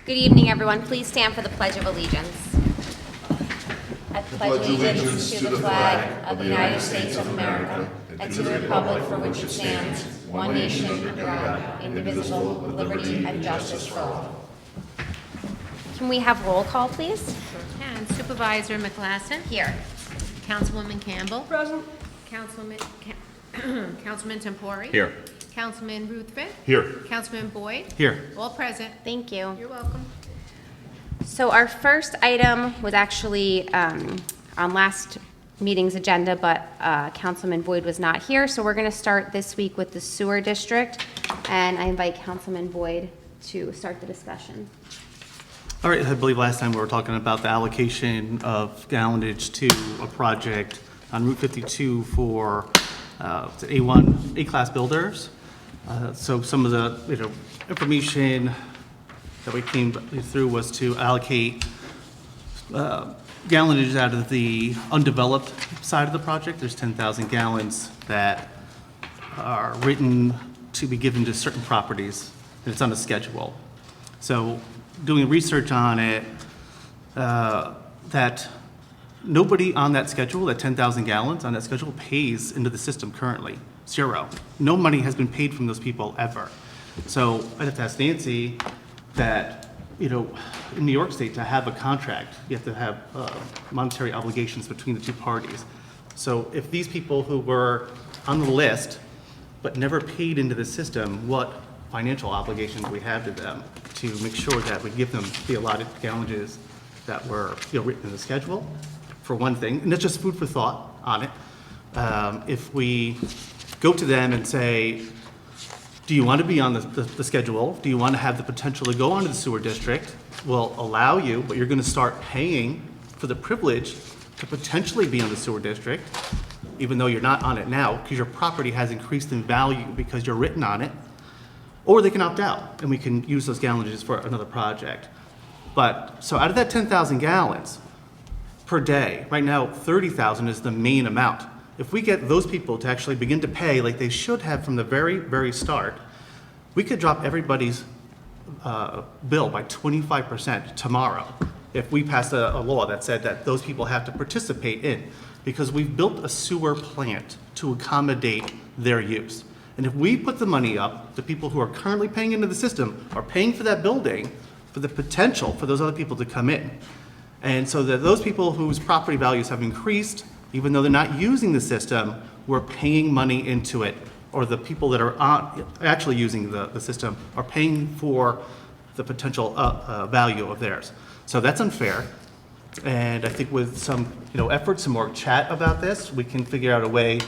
Good evening, everyone. Please stand for the Pledge of Allegiance. I pledge allegiance to the flag of the United States of America and to the republic for which it stands, one nation under God, indivisible, with liberty and justice for all. Can we have roll call, please? Sure can. Supervisor McLaughlin? Here. Councilwoman Campbell? Present. Councilman Tempori? Here. Councilman Ruthven? Here. Councilman Boyd? Here. All present. Thank you. You're welcome. So our first item was actually on last meeting's agenda, but Councilman Boyd was not here, so we're going to start this week with the sewer district, and I invite Councilman Boyd to start the discussion. All right, I believe last time we were talking about the allocation of gallonage to a project on Route 52 for A1, A-class builders. So some of the, information that we came through was to allocate gallonage out of the undeveloped side of the project. There's 10,000 gallons that are written to be given to certain properties, and it's on a schedule. So doing research on it, that nobody on that schedule, that 10,000 gallons on that schedule, pays into the system currently. Zero. No money has been paid from those people ever. So I'd have to ask Nancy that, in New York State, to have a contract, you have to have monetary obligations between the two parties. So if these people who were on the list but never paid into the system, what financial obligations we have to them to make sure that we give them the allotted gallonages that were written in the schedule, for one thing, and it's just food for thought on it. If we go to them and say, do you want to be on the schedule? Do you want to have the potential to go onto the sewer district? We'll allow you, but you're going to start paying for the privilege to potentially be on the sewer district, even though you're not on it now, because your property has increased in value because you're written on it. Or they can opt out, and we can use those gallonages for another project. But, so out of that 10,000 gallons per day, right now 30,000 is the main amount. If we get those people to actually begin to pay like they should have from the very, very start, we could drop everybody's bill by 25% tomorrow if we passed a law that said that those people have to participate in, because we've built a sewer plant to accommodate their use. And if we put the money up, the people who are currently paying into the system are paying for that building for the potential for those other people to come in. And so that those people whose property values have increased, even though they're not using the system, we're paying money into it. Or the people that are actually using the system are paying for the potential value of theirs. So that's unfair. And I think with some effort, some more chat about this, we can figure out a way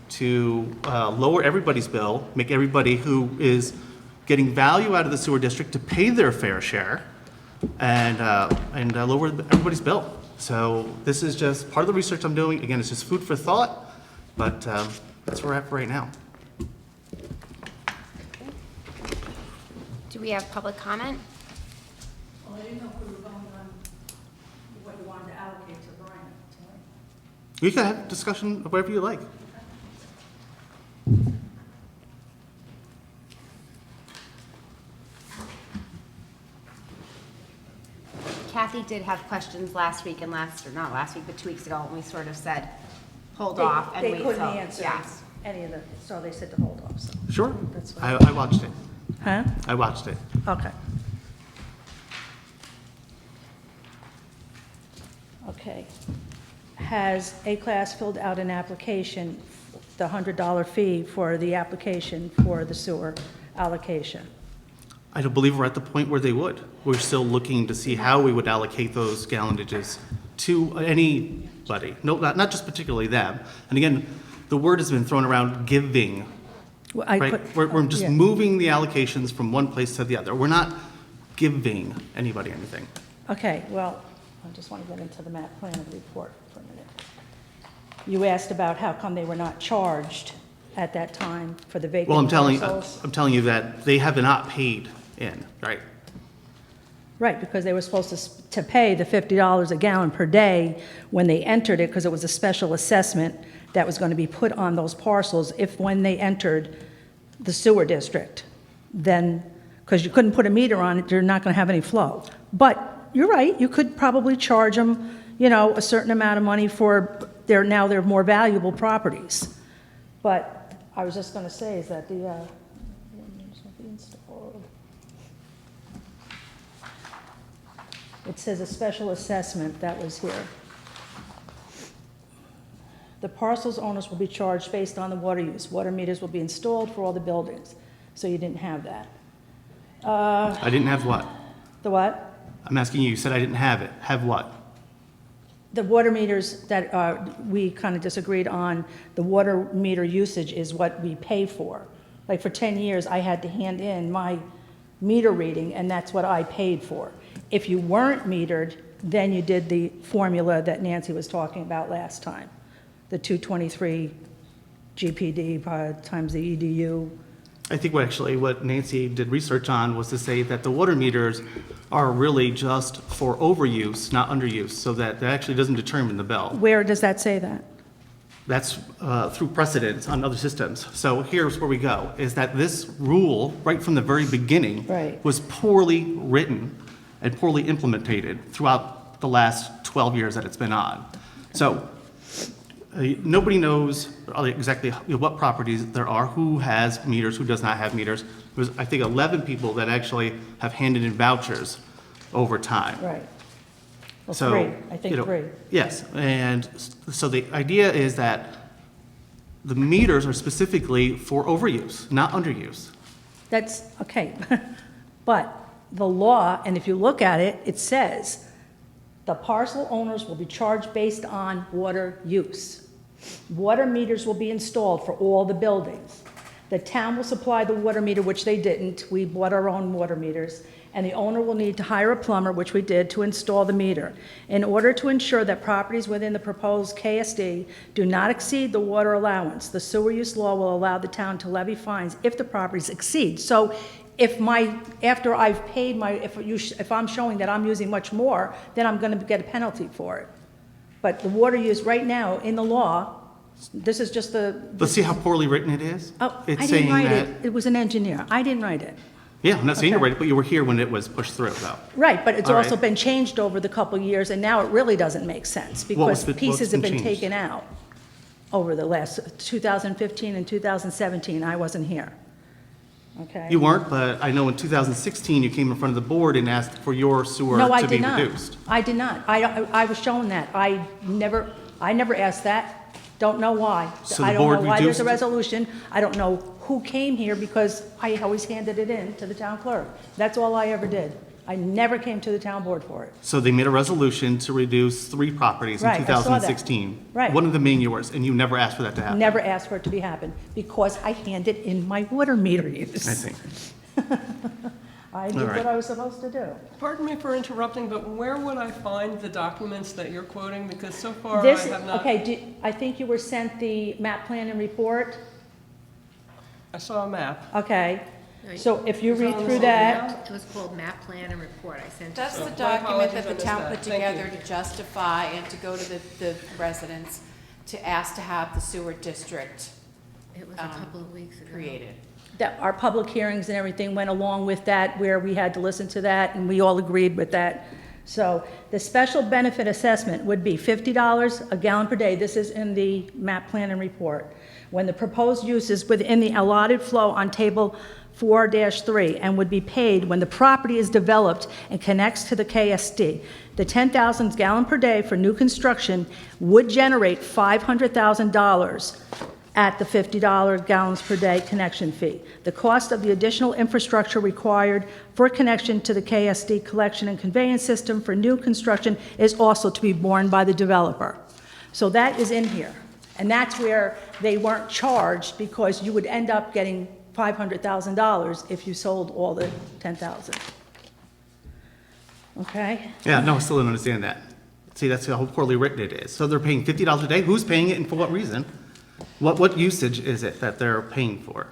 to lower everybody's bill, make everybody who is getting value out of the sewer district to pay their fair share, and lower everybody's bill. So this is just part of the research I'm doing. Again, it's just food for thought, but that's where we're at for right now. Do we have public comment? Well, I didn't know if we were going on what you wanted to allocate to Brian tonight. We can have a discussion of whatever you like. Kathy did have questions last week and not last week, but 2 weeks ago, when we sort of said, hold off and wait They couldn't till. answer Yes. any of the, so they said to hold off, so. Sure. That's fine. I watched it. Huh? I watched it. Okay. Okay. Has A-Class filled out an application, the $100 fee for the application for the sewer allocation? I don't believe we're at the point where they would. We're still looking to see how we would allocate those gallonages to anybody. No, not just particularly them. And again, the word has been thrown around, giving, Well, I right? put- We're just yeah. moving the allocations from one place to the other. We're not giving anybody anything. Okay, well, I just want to get into the map plan and report for a minute. You asked about how come they were not charged at that time for the vacant Well, I'm parcels. telling you that they have not paid in, right? Right, because they were supposed to pay the $50 a gallon per day when they entered it, because it was a special assessment that was going to be put on those parcels if when they entered the sewer district. Then because you couldn't put a meter on it, you're not going to have any flow. But you're right, you could probably charge them, a certain amount of money for their more valuable properties. But I was just going to say is that the it says a special assessment that was here. The parcel's owners will be charged based on the water use. Water meters will be installed for all the buildings. So you didn't have that. I didn't have what? The what? I'm asking you, you said I didn't have it. Have what? The water meters that we kind of disagreed on, the water meter usage is what we pay for. Like for 10 years, I had to hand in my meter reading, and that's what I paid for. If you weren't metered, then you did the formula that Nancy was talking about last time, the 223 GPD times the EDU. I think what Nancy did research on was to say that the water meters are really just for overuse, not underuse, so that actually doesn't determine the bill. Where does that say that? That's through precedence on other systems. So here's where we go, is that this rule, right from the very beginning, Right. was poorly written and poorly implemented throughout the last 12 years that it's been on. So nobody knows exactly what properties there are, who has meters, who does not have meters. There's, I think, 11 people that actually have handed in vouchers over time. Right. Well, So, three, I think 3. Yes, and so the idea is that the meters are specifically for overuse, not underuse. That's, okay. But the law, and if you look at it, it says the parcel owners will be charged based on water use. Water meters will be installed for all the buildings. The town will supply the water meter, which they didn't. We bought our own water meters. And the owner will need to hire a plumber, which we did, to install the meter. In order to ensure that properties within the proposed KSD do not exceed the water allowance, the sewer use law will allow the town to levy fines if the properties exceed. So after I've paid if I'm showing that I'm using much more, then I'm going to get a penalty for it. But the water use right now in the law, this is just Let's see how poorly written it is. Oh, It's I saying didn't write that- it. It was an engineer. I didn't write it. Yeah, I'm not saying you Okay. write it, but you were here when it was pushed through, though. Right, but it's All also right. been changed over the couple of years, and now it really doesn't make sense because what's pieces have been been changed? taken out over the last 2015 and 2017. I wasn't here. Okay? You weren't, but I know in 2016, you came in front of the board and asked for your sewer No, I to be did not. reduced. I did not. I was shown that. I never asked that. Don't know why. So I the don't know board why there's a reduced- resolution. I don't know who came here because I always handed it in to the town clerk. That's all I ever did. I never came to the town board for it. So they made a resolution to reduce 3 properties in Right, I saw that. 2016. Right. One of them being yours, and you never asked for that to happen. Never asked for it to happen because I handed in my water meter use. I see. I did All right. what I was supposed to do. Pardon me for interrupting, but where would I find the documents that you're quoting? Because so far I This, have not. okay, I think you were sent the map plan and report. I saw a map. Okay, Right. so if you Is it read on through the that, It was called Map Plan and Report. I sent it. That's to the you. document that the apologies, I town missed put that. Thank together you. to justify and to go to the residents to ask to have the sewer district It was a couple of weeks ago. created. that our public hearings and everything went along with that, where we had to listen to that, and we all agreed with that. So the special benefit assessment would be $50 a gallon per day. This is in the map plan and report. When the proposed use is within the allotted flow on table 4-3 and would be paid when the property is developed and connects to the KSD. The 10,000 gallon per day for new construction would generate $500,000 at the $50 gallons per day connection fee. The cost of the additional infrastructure required for connection to the KSD collection and conveyance system for new construction is also to be borne by the developer. So that is in here. And that's where they weren't charged because you would end up getting $500,000 if you sold all the 10,000. Okay? Yeah, no, I still don't understand that. See, that's how poorly written it is. So they're paying $50 a day? Who's paying it and for what reason? What usage is it that they're paying for?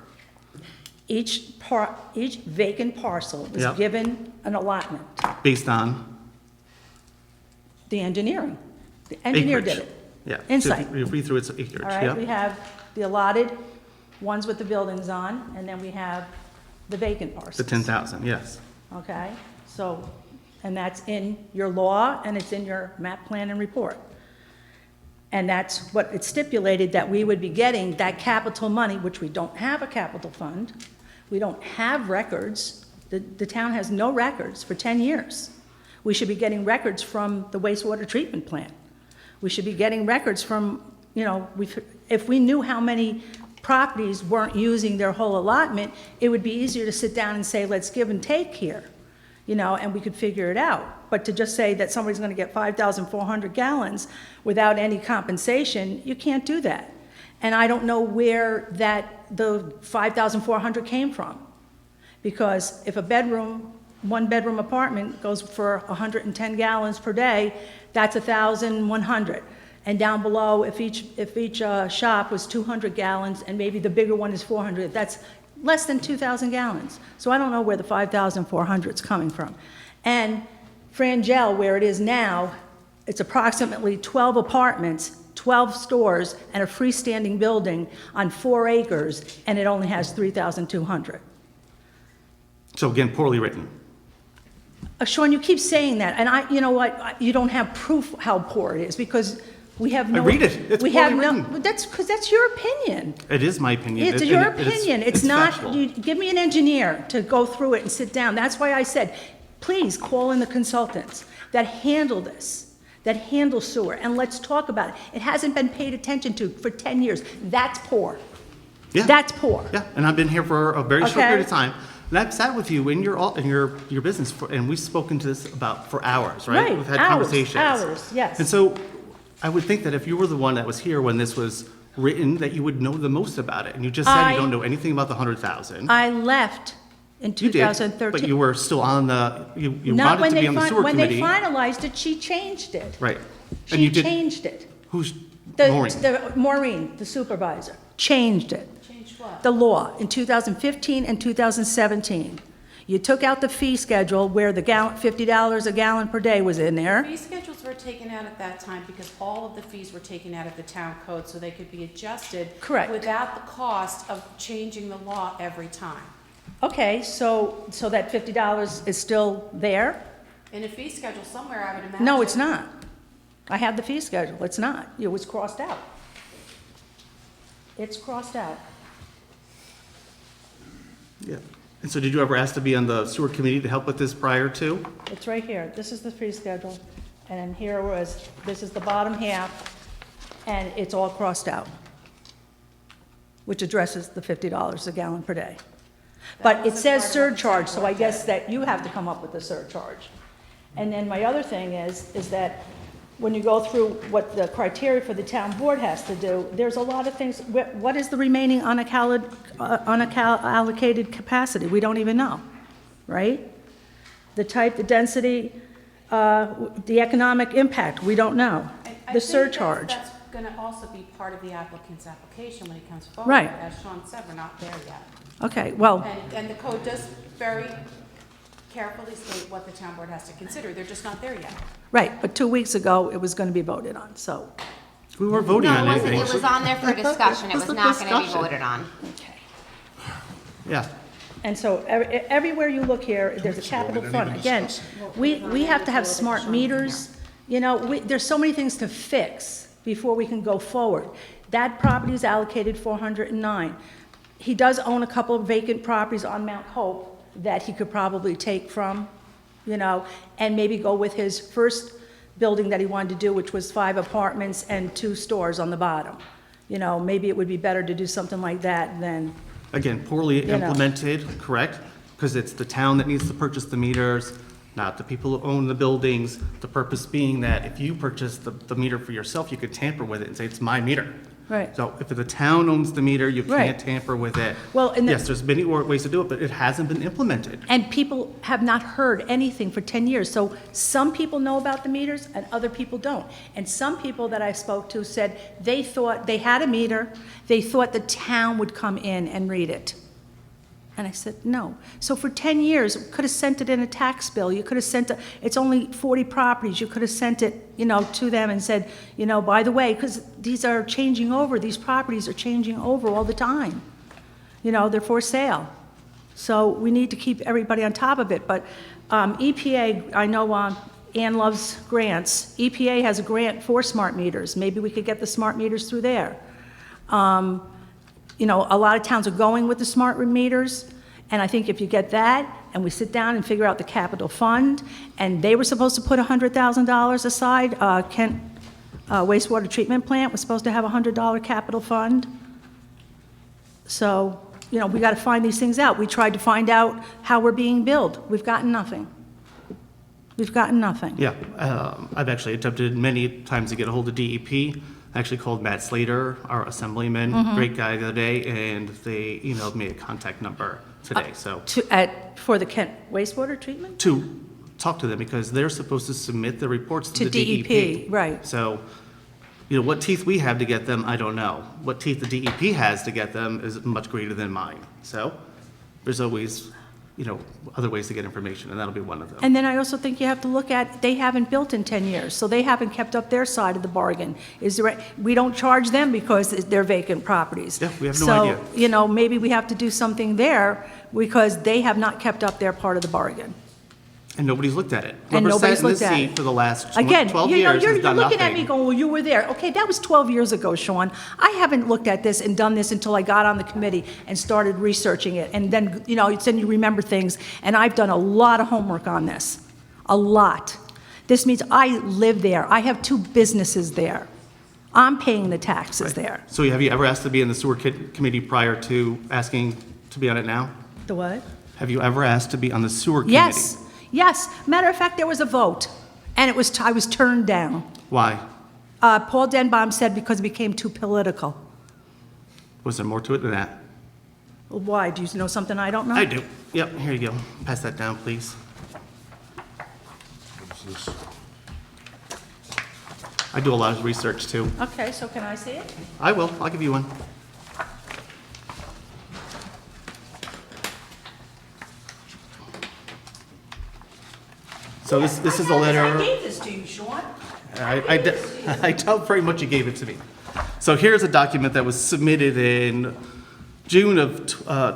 Each vacant parcel is Yep. given an allotment. Based on The engineering. The engineer did acreage? it. Yeah. Insight. So you read through its acreage, All right, we yeah? have the allotted ones with the buildings on, and then we have the vacant parcels. The 10,000, yes. Okay, so, and that's in your law, and it's in your map plan and report. And that's what it stipulated, that we would be getting that capital money, which we don't have a capital fund. We don't have records. The town has no records for 10 years. We should be getting records from the wastewater treatment plant. We should be getting records from, you know, if we knew how many properties weren't using their whole allotment, it would be easier to sit down and say, let's give and take here, you know, and we could figure it out. But to just say that somebody's gonna get 5,400 gallons without any compensation, you can't do that. And I don't know where the 5,400 came from. Because if one-bedroom apartment goes for 110 gallons per day, that's 1,100. And down below, if each shop was 200 gallons, and maybe the bigger one is 400, that's less than 2,000 gallons. So I don't know where the 5,400 is coming from. And Frangel, where it is now, it's approximately 12 apartments, 12 stores, and a freestanding building on 4 acres, and it only has 3,200. So again, poorly written. Sean, you keep saying that, and you know what, you don't have proof how poor it is, because we have no... I read it. It's we have poorly no. written. That's because that's your opinion. It is my opinion. It's It- your and it is- opinion. It's not, factual. you, give me an engineer to go through it and sit down. That's why I said, please call in the consultants that handle this, that handle sewer, and let's talk about it. It hasn't been paid attention to for 10 years. That's poor. Yeah. That's poor. Yeah, and I've been here for a very short Okay. period of time. And I've sat with you in your business, and we've spoken to this for hours, right? Right, We've had hours, conversations. hours, yes. And so I would think that if you were the one that was here when this was written, that you would know the most about it. And you just said I- you don't know anything about the 100,000. I left in You did, 2013. but you were still on you Not wanted when to be they on the sewer when they committee. finalized it, she changed it. Right. And She you did, changed it. who's, The Maureen, the supervisor, changed it. Change what? The law in 2015 and 2017. You took out the fee schedule where the $50 a gallon per day was in there. Fee schedules were taken out at that time because all of the fees were taken out of the town code so they could be adjusted. Correct. Without the cost of changing the law every time. Okay, so that $50 is still there? In a fee schedule somewhere, I would imagine. No, it's not. I have the fee schedule. It's not. It was crossed out. It's crossed out. yeah. And so did you ever ask to be on the sewer committee to help with this prior to? It's right here. This is the fee schedule. And then here was, this is the bottom half, and it's all crossed out, which addresses the $50 a gallon per day. But it wasn't says part of the surcharge, so I town guess that you have to come up with the surcharge. And then my other thing is that when you go through what the criteria for the town board has to do, there's a lot of things. What is the remaining unallocated capacity? We don't even know, right? The type, the density, the economic impact, we don't know. The surcharge. That's gonna also be part of the applicant's application when it comes forward. Right. As Sean said, we're not there yet. Okay, well, And the code does very carefully state what the town board has to consider. They're just not there yet. right, but 2 weeks ago, it was going to be voted on, so. We weren't voting No, on it wasn't. anything. It was on there for discussion. It That's was the not going to be discussion. voted on. Okay. Yeah. And so everywhere you look here, there's a capital fund. Again, we have to have smart meters, you know, there's so many things to fix before we can go forward. That property is allocated 409. He does own a couple of vacant properties on Mount Hope that he could probably take from, you know, and maybe go with his first building that he wanted to do, which was 5 apartments and 2 stores on the bottom. You know, maybe it would be better to do something like that than, Again, poorly know. implemented, correct? Because it's the town that needs to purchase the meters, not the people who own the buildings. The purpose being that if you purchase the meter for yourself, you could tamper with it and say, it's my meter. Right. So if the town owns the meter, you Right. can't tamper with it. Well, and the- Yes, there's many ways to do it, but it hasn't been implemented. and people have not heard anything for 10 years. So some people know about the meters and other people don't. And some people that I spoke to said they thought they had a meter, they thought the town would come in and read it. And I said, no. So for 10 years, you could have sent it in a tax bill. You could have sent, it's only 40 properties. You could have sent it, you know, to them and said, you know, by the way, because these are changing over, these properties are changing over all the time. You know, they're for sale. So we need to keep everybody on top of it, but EPA, I know Ann loves grants. EPA has a grant for smart meters. Maybe we could get the smart meters through there. You know, a lot of towns are going with the smart meters, and I think if you get that, and we sit down and figure out the capital fund, and they were supposed to put $100,000 aside, Kent wastewater treatment plant was supposed to have a $100 capital fund. So, you know, we got to find these things out. We tried to find out how we're being billed. We've gotten nothing. We've gotten nothing. Yeah, I've actually attempted many times to get a hold of DEP. I actually called Matt Slater, our assemblyman, great guy the other day, and they emailed me a contact number today, so. For the Kent wastewater treatment? To talk to them, because they're supposed to submit the reports to To the DEP, right. So, you know, what teeth we have to get them, I don't know. What teeth the DEP has to get them is much greater than mine. So, there's always, you know, other ways to get information, and that'll be one of them. And then I also think you have to look at, they haven't built in 10 years, so they haven't kept up their side of the bargain. We don't charge them because they're vacant properties. Yeah, we have no idea. So, you know, maybe we have to do something there because they have not kept up their part of the bargain. And nobody's looked at it. And nobody's Whoever looked sat at in it. this seat for the last Again, 12 you know, years you're has done looking at me nothing. going, well, you were there. Okay, that was 12 years ago, Sean. I haven't looked at this and done this until I got on the committee and started researching it. And then, you know, then you remember things. And I've done a lot of homework on this, a lot. This means I live there. I have 2 businesses there. I'm paying the taxes there. So have you ever asked to be in the sewer committee prior to asking to be on it now? The what? Have you ever asked to be on the sewer committee? Yes, yes. Matter of fact, there was a vote, and I was turned down. Why? Paul Denbaum said because it became too political. Was there more to it than that? Well, why? Do you know something I don't know? I do. Yep, here you go. Pass that down, please. What's this? I do a lot of research, too. Okay, so can I see it? I will. I'll give you one. So this is a letter. I gave this to you, Sean. I doubt very much you gave it to me. So here's a document that was submitted in June of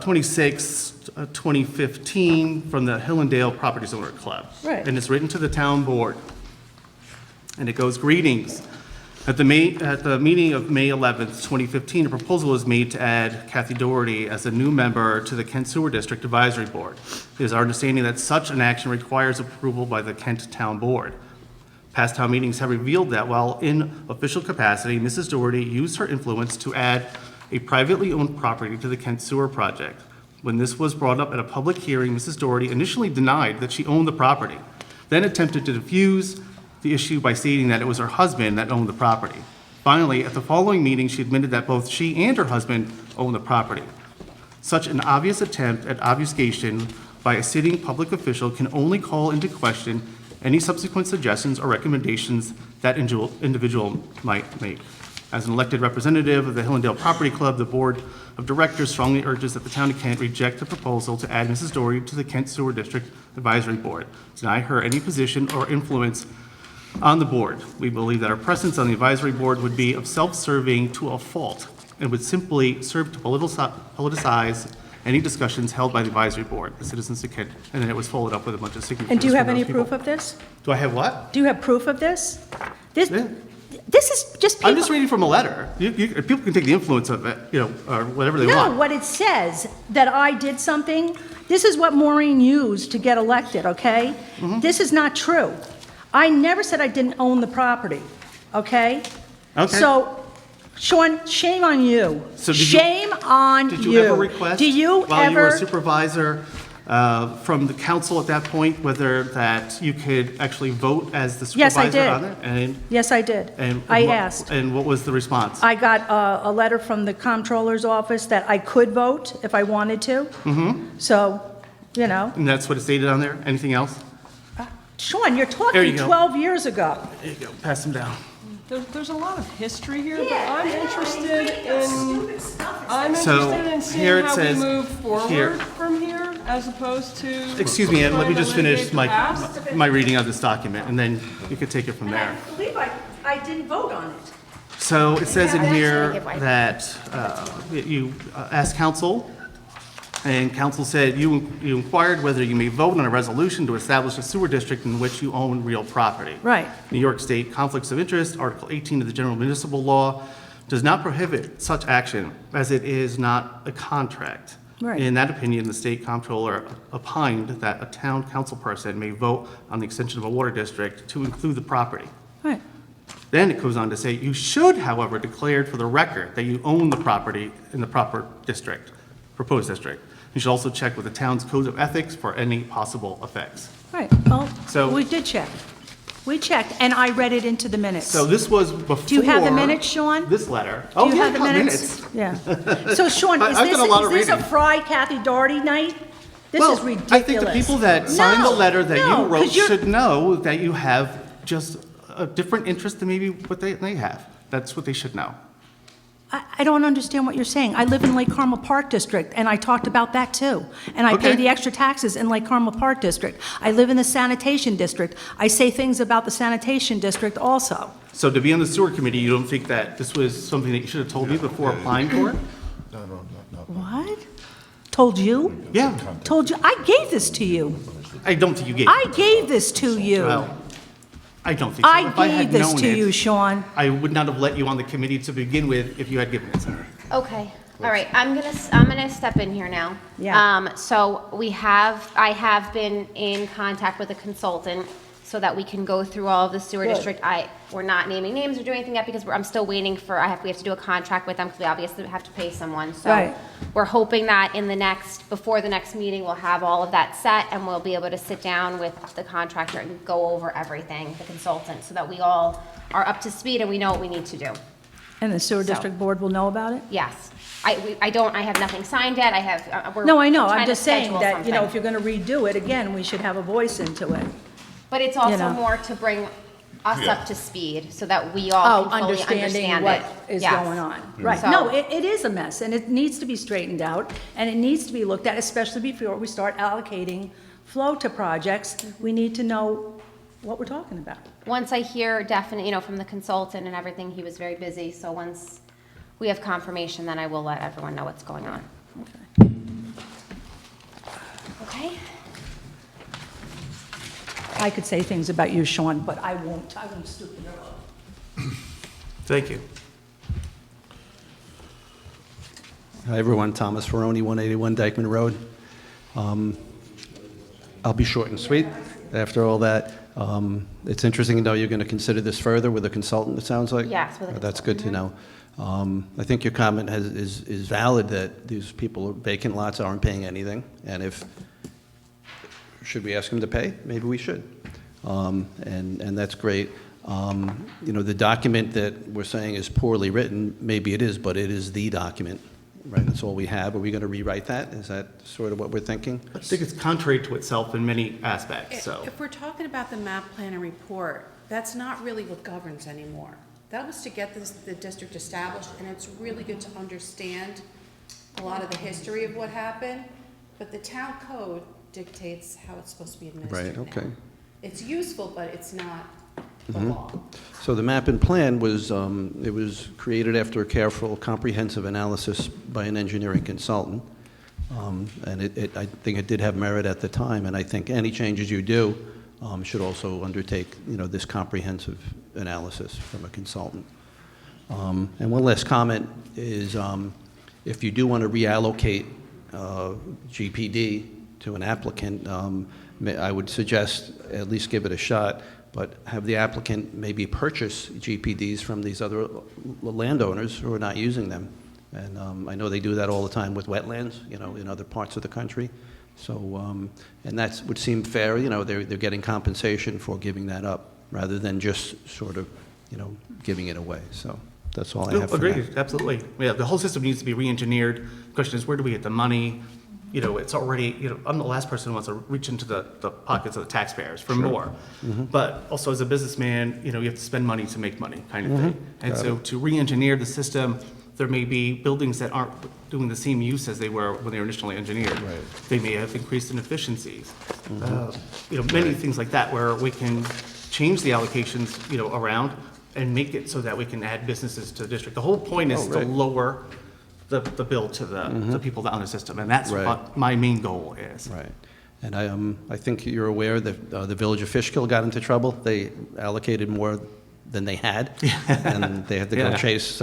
26, 2015, from the Hillendale Properties Owner Club. Right. And it's written to the town board. And it goes, greetings. At the meeting of May 11th, 2015, a proposal was made to add Kathy Doherty as a new member to the Kent Sewer District Advisory Board. It is our understanding that such an action requires approval by the Kent Town Board. Past town meetings have revealed that while in official capacity, Mrs. Doherty used her influence to add a privately owned property to the Kent Sewer Project. When this was brought up at a public hearing, Mrs. Doherty initially denied that she owned the property, then attempted to defuse the issue by stating that it was her husband that owned the property. Finally, at the following meeting, she admitted that both she and her husband owned the property. Such an obvious attempt at obfuscation by a sitting public official can only call into question any subsequent suggestions or recommendations that individual might make. As an elected representative of the Hillendale Property Club, the Board of Directors strongly urges that the town of Kent reject the proposal to add Mrs. Doherty to the Kent Sewer District Advisory Board, deny her any position or influence on the board. We believe that our presence on the advisory board would be of self-serving to a fault and would simply serve to politicize any discussions held by the advisory board, the citizens of Kent. And then it was followed up with a bunch of signatures. And do you have from any those people. proof of this? Do I have what? Do you have proof of this? This is just people. I'm just reading from a letter. People can take the influence of it, you know, or whatever they No, want. what it says, that I did something, this is what Maureen used to get elected, okay? Mm-hmm. This is not true. I never said I didn't own the property, okay? Okay. So, Sean, shame on you. So did you- Shame on you. Did you ever request, Do you while you were a ever? supervisor, from the council at that point, whether that you could actually vote as the Yes, I supervisor on did. it? And Yes, I did. I asked. And what was the response? I got a letter from the comptroller's office that I could vote if I wanted to. Mm-hmm. So, you know, And that's what it stated on there? Anything else? Sean, you're There talking you go. 12 years ago. There you go, pass them down. There's a lot of history here, but Yeah, I'm I know, interested reading that in, stupid stuff. I'm So, interested in here seeing it how we says- move here. forward from here, as opposed to. Excuse me, Ed, let me trying to just finish litigate the past. my reading of this document, and then you could take it from And there. I believe I didn't vote on it. So it says in here that you asked council And council said, you inquired whether you may vote on a resolution to establish a sewer district in which you own real property. Right. New York State Conflicts of Interest, Article 18 of the General Municipal Law, does not prohibit such action as it is not a contract. Right. In that opinion, the state comptroller opined that a town council person may vote on the extension of a water district to include the property. Right. Then it goes on to say, you should, however, declare for the record that you own the property in the proper district, proposed district. You should also check with the town's code of ethics for any possible effects. Right, well, So- we did check. We checked, and I read it into the minutes. So this was before. Do you have the minutes, Sean? This letter. Do Oh, you yeah, have the I got minutes? Yeah. So Sean, I- is I've this, done a lot of is this a reading. Fry Kathy Doherty night? This Well, is ridiculous. I think the people that signed the No, letter that no, you wrote 'cause you're- should know that you have just a different interest than maybe what they have. That's what they should know. I don't understand what you're saying. I live in Lake Carmel Park District, and I talked about that too. And I pay Okay. the extra taxes in Lake Carmel Park District. I live in the sanitation district. I say things about the sanitation district also. So to be on the sewer committee, you don't think that this was something that you should have told me before applying for it? What? Told you? Yeah, Told you? I gave this to you. I don't think you gave. I gave this to you. Well, I don't think so. If I had gave this known to it, you, Sean. I would not have let you on the committee to begin with if you had given it to me. Okay, all right, I'm gonna step in here now. Yeah. So I have been in contact with a consultant so that we can go through all of the sewer Good. district. We're not naming names or doing anything yet because I'm still waiting for, we have to do a contract with them because we obviously have to pay someone. So Right. we're hoping that before the next meeting, we'll have all of that set and we'll be able to sit down with the contractor and go over everything, the consultant, so that we all are up to speed and we know what we need to do. And the sewer So- district board will know about it? Yes. I have nothing signed yet, we're No, I know, trying I'm to just saying schedule that, you know, if something. you're gonna redo it again, we should have a voice into it. But it's also know. more to bring us up to speed, so that we all can fully Understanding understand what it. is Yes. going on. Right, So- no, it is a mess, and it needs to be straightened out, and it needs to be looked at, especially before we start allocating flow to projects. We need to know what we're talking about. Once I hear definite, from the consultant and everything, he was very busy, so once we have confirmation, then I will let everyone know what's going on. Okay? I could say things about you, Sean, but I won't stoop to your level. Thank you. Hi, everyone. Thomas Ferroni, 181 Dykeman Road. I'll be short and sweet after all that. It's interesting to know you're going to consider this further with a consultant, it sounds like? Yes, with a That's good to know. I think your comment is valid that these people, vacant lots aren't paying anything, and should we ask them to pay? Maybe we should. And that's great. The document that we're saying is poorly written, maybe it is, but it is the document, right? That's all we have. Are we going to rewrite that? Is that sort of what we're thinking? I think it's contrary to itself in many aspects, so. If we're talking about the map plan and report, that's not really what governs anymore. That was to get the district established, and it's really good to understand a lot of the history of what happened, but the town code dictates how it's supposed to be administered Right, okay. now. It's useful, but it's not the law. So the map and plan was, it was created after a careful, comprehensive analysis by an engineering consultant. And I think it did have merit at the time, and I think any changes you do should also undertake, this comprehensive analysis from a consultant. And one last comment is, if you do want to reallocate GPD to an applicant, I would suggest at least give it a shot, but have the applicant maybe purchase GPDs from these other landowners who are not using them. And I know they do that all the time with wetlands, in other parts of the country. So, and that would seem fair, they're getting compensation for giving that up, rather than just sort of, giving it away. So that's all I have for now. Agreed, absolutely. Yeah, the whole system needs to be re-engineered. The question is, where do we get the money? It's already, I'm the last person who wants to reach into the pockets of the taxpayers for more. But also as a businessman, you have to spend money to make money, kind of thing. And so to re-engineer the system, there may be buildings that aren't doing the same use as they were when they were initially engineered. Right. They may have increased in efficiencies. Many things like that where we can change the allocations, around and make it so that we can add businesses to the district. The whole point is to right. lower the bill to the people that own the system, and that's Right. what my main goal is. Right. And I think you're aware that the Village of Fishkill got into trouble. They allocated more than they had, and they had to go Yeah. chase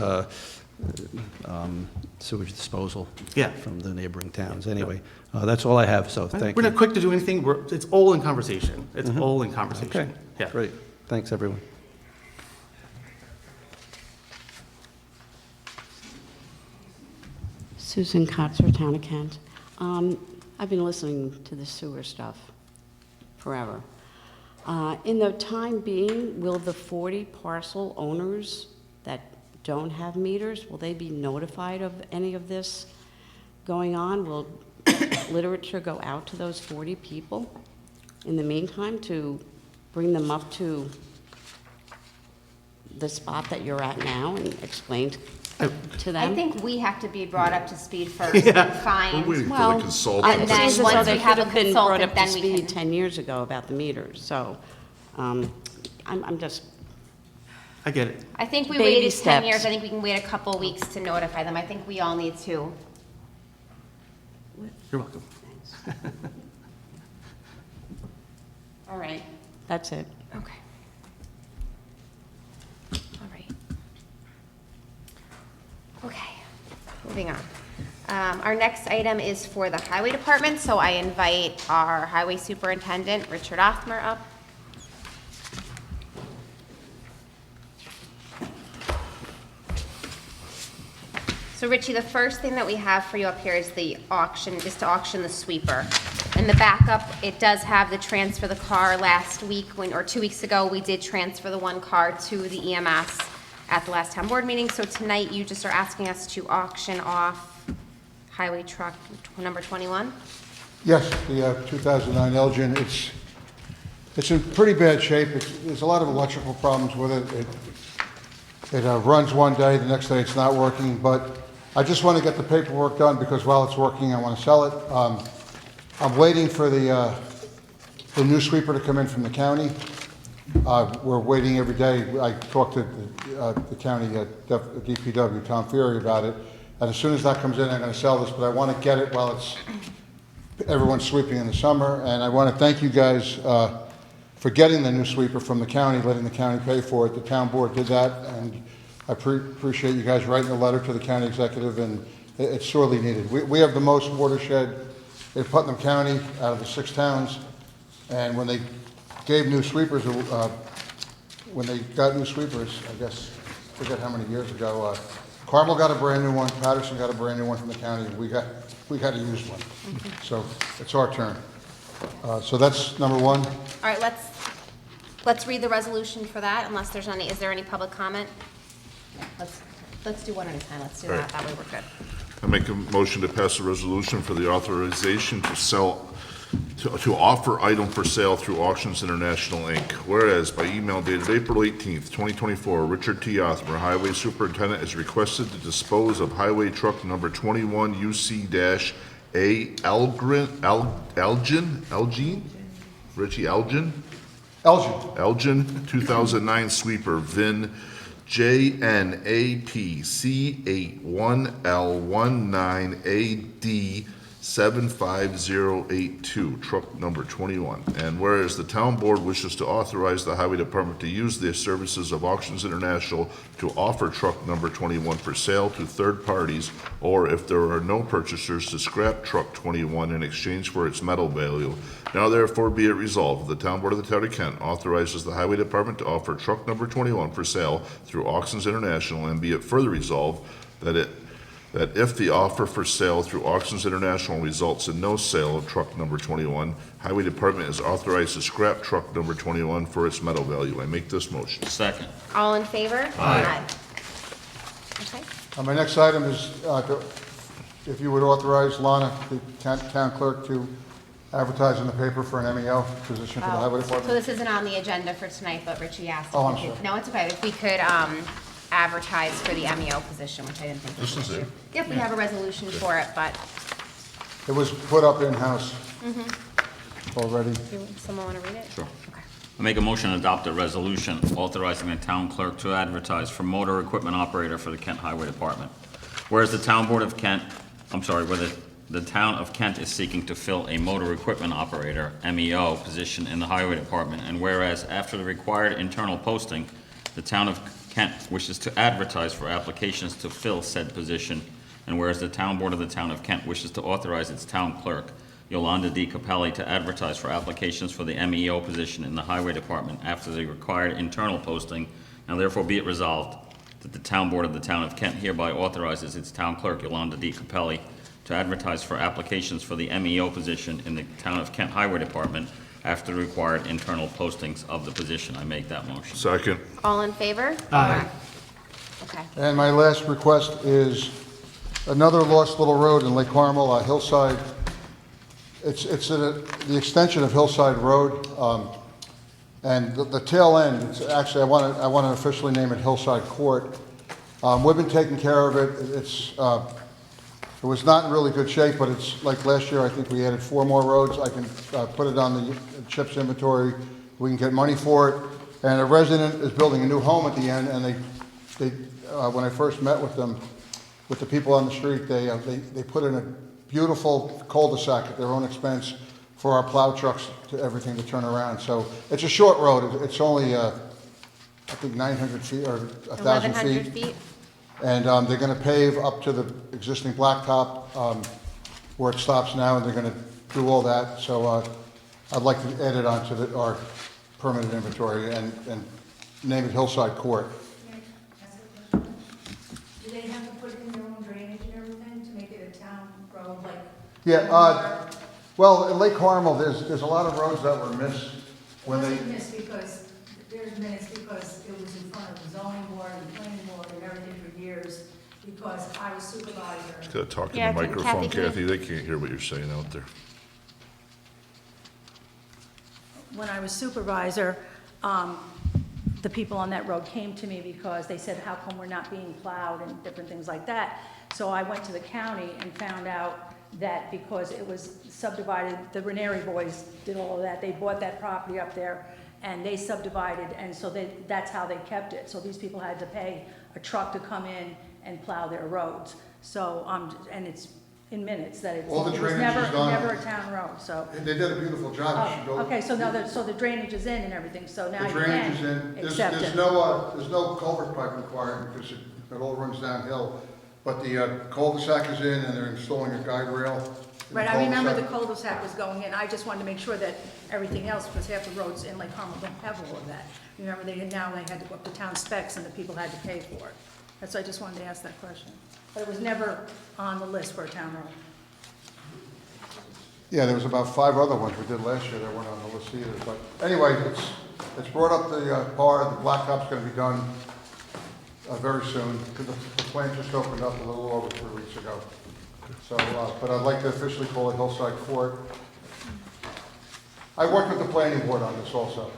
sewage disposal Yeah. from the neighboring towns. Anyway, that's all I have, so thank We're you. not quick to do anything, it's all in conversation. It's all in conversation. Okay, Yeah. great. Thanks, everyone. Susan Kotzer, Town of Kent. I've been listening to the sewer stuff forever. In the time being, will the 40 parcel owners that don't have meters, will they be notified of any of this going on? Will literature go out to those 40 people in the meantime to bring them up to the spot that you're at now and explain to them? I think we have to be brought up to speed first and find. We're waiting for the Well, consultant. And then It seems as once though we they have could a have been brought consultant, up to then we speed can. 10 years ago about the meters, so I'm just, I get it. I think we Baby waited 10 years. steps. I think we can wait a couple weeks to notify them. I think we all need to. You're welcome. All right. that's it. Okay. All right. Okay, moving on. Our next item is for the Highway Department, so I invite our Highway Superintendent, Richard Othmer, up. So Richie, the first thing that we have for you up here is the auction, is to auction the sweeper. In the backup, it does have the transfer the car last week, or 2 weeks ago, we did transfer the one car to the EMS at the last town board meeting. So tonight, you just are asking us to auction off highway truck number 21? Yes, the 2009 Elgin, it's in pretty bad shape. There's a lot of electrical problems with it. It runs one day, the next day it's not working, but I just want to get the paperwork done because while it's working, I want to sell it. I'm waiting for the new sweeper to come in from the county. We're waiting every day. I talked to the county DPW, Tom Ferry, about it. And as soon as that comes in, I'm going to sell this, but I want to get it while everyone's sweeping in the summer. And I want to thank you guys for getting the new sweeper from the county, letting the county pay for it. The town board did that, and I appreciate you guys writing a letter to the county executive, and it's sorely needed. We have the most watershed in Putnam County out of the 6 towns, and when they gave new sweepers, when they got new sweepers, I guess, I forget how many years ago, Carmel got a brand new one, Patterson got a brand new one from the county, we got a used one. So it's our turn. So that's number one. All right, let's read the resolution for that, unless there's any, is there any public comment? Let's do one at a time, let's do that, that way we're good. I make a motion to pass a resolution for the authorization to sell, to offer item for sale through Auctions International, Inc. Whereas by email dated April 18th, 2024, Richard T. Othmer, Highway Superintendent, is requested to dispose of highway truck number 21 UC-A Elgin? Richie Elgin? Elgin 2009 sweeper, VIN JNAPC81L19AD 75082, truck number 21. And whereas the town board wishes to authorize the highway department to use the services of Auctions International to offer truck number 21 for sale to third parties, or if there are no purchasers, to scrap truck 21 in exchange for its metal value. Now therefore be it resolved, the town board of the town of Kent authorizes the highway department to offer truck number 21 for sale through Auctions International, and be it further resolved that if the offer for sale through Auctions International results in no sale of truck number 21, Highway Department is authorized to scrap truck number 21 for its metal value. I make this motion. Second. All in favor? Aye. Okay. My next item is, if you would authorize Lana, the town clerk, to advertise in the paper for an MEO position for the highway So department. this isn't on the agenda for tonight, but Richie asked. if Oh, we I'm could- sorry. No, it's okay, if we could advertise for the MEO position, which I didn't think was This an is issue. it. Yep, we have a resolution for it, but, It was put up in-house already. do someone want to read it? Sure. Okay. I make a motion to adopt a resolution authorizing the town clerk to advertise for motor equipment operator for the Kent Highway Department. Whereas the town board of Kent, where the town of Kent is seeking to fill a motor equipment operator, MEO, position in the highway department, and whereas after the required internal posting, the town of Kent wishes to advertise for applications to fill said position, and whereas the town board of the town of Kent wishes to authorize its town clerk, Yolanda D. Capelli, to advertise for applications for the MEO position in the highway department after the required internal posting, now therefore be it resolved that the town board of the town of Kent hereby authorizes its town clerk, Yolanda D. Capelli, to advertise for applications for the MEO position in the town of Kent Highway Department after the required internal postings of the position. I make that motion. Second. All in favor? Aye. Okay. And my last request is another lost little road in Lake Carmel, Hillside. It's the extension of Hillside Road, and the tail end, it's actually, I want to officially name it Hillside Court. We've been taking care of it. It was not in really good shape, but it's like last year, I think we added 4 more roads. I can put it on the CHIPS inventory. We can get money for it. And a resident is building a new home at the end, and they when I first met with them, with the people on the street, they put in a beautiful cul-de-sac at their own expense for our plow trucks to everything to turn around. So it's a short road. It's only, I think 900 feet or 1,000 1,100 feet. feet? And they're going to pave up to the existing blacktop where it stops now, and they're going to do all that. So I'd like to add it onto our permanent inventory and name it Hillside Court. Do they have to put in their own drainage and everything to make it a town road, like? Yeah, well, in Lake Carmel, there's a lot of roads that were missed when they... It was because, there's minutes because it was in front of the zoning board and planning board and everything for years, because I was supervisor. Gotta talk in Yeah, the microphone, Kathy, can Kathy. They can't hear what you're saying out there. When I was supervisor, the people on that road came to me because they said, how come we're not being plowed and different things like that. So I went to the county and found out that because it was subdivided, the Ranieri boys did all of that. They bought that property up there and they subdivided, and so that's how they kept it. So these people had to pay a truck to come in and plow their roads. So, and it's in minutes that it All the was drainage is gone. never a town road, so. They did a beautiful job. You should Oh, go- okay, so now, so the drainage is in and everything, so now The you drainage is can in. accept There's it. no culvert pipe required because it all runs downhill. But the cul-de-sac is in, and they're installing a guide rail. in Right, I remember the cul-de-sac. cul-de-sac was going in, I just wanted to make sure that everything else, because half the roads in Lake Carmel don't have all of that. Remember, they had to go up to town specs, and the people had to pay for it. That's why I just wanted to ask that question. But it was never on the list for a town road. Yeah, there was about 5 other ones we did last year that weren't on the list either. But anyway, it's brought up the par. The blacktop's going to be done very soon, because the plant just opened up a little over 3 weeks ago. So, but I'd like to officially call it Hillside Court. I worked with the planning board on this also.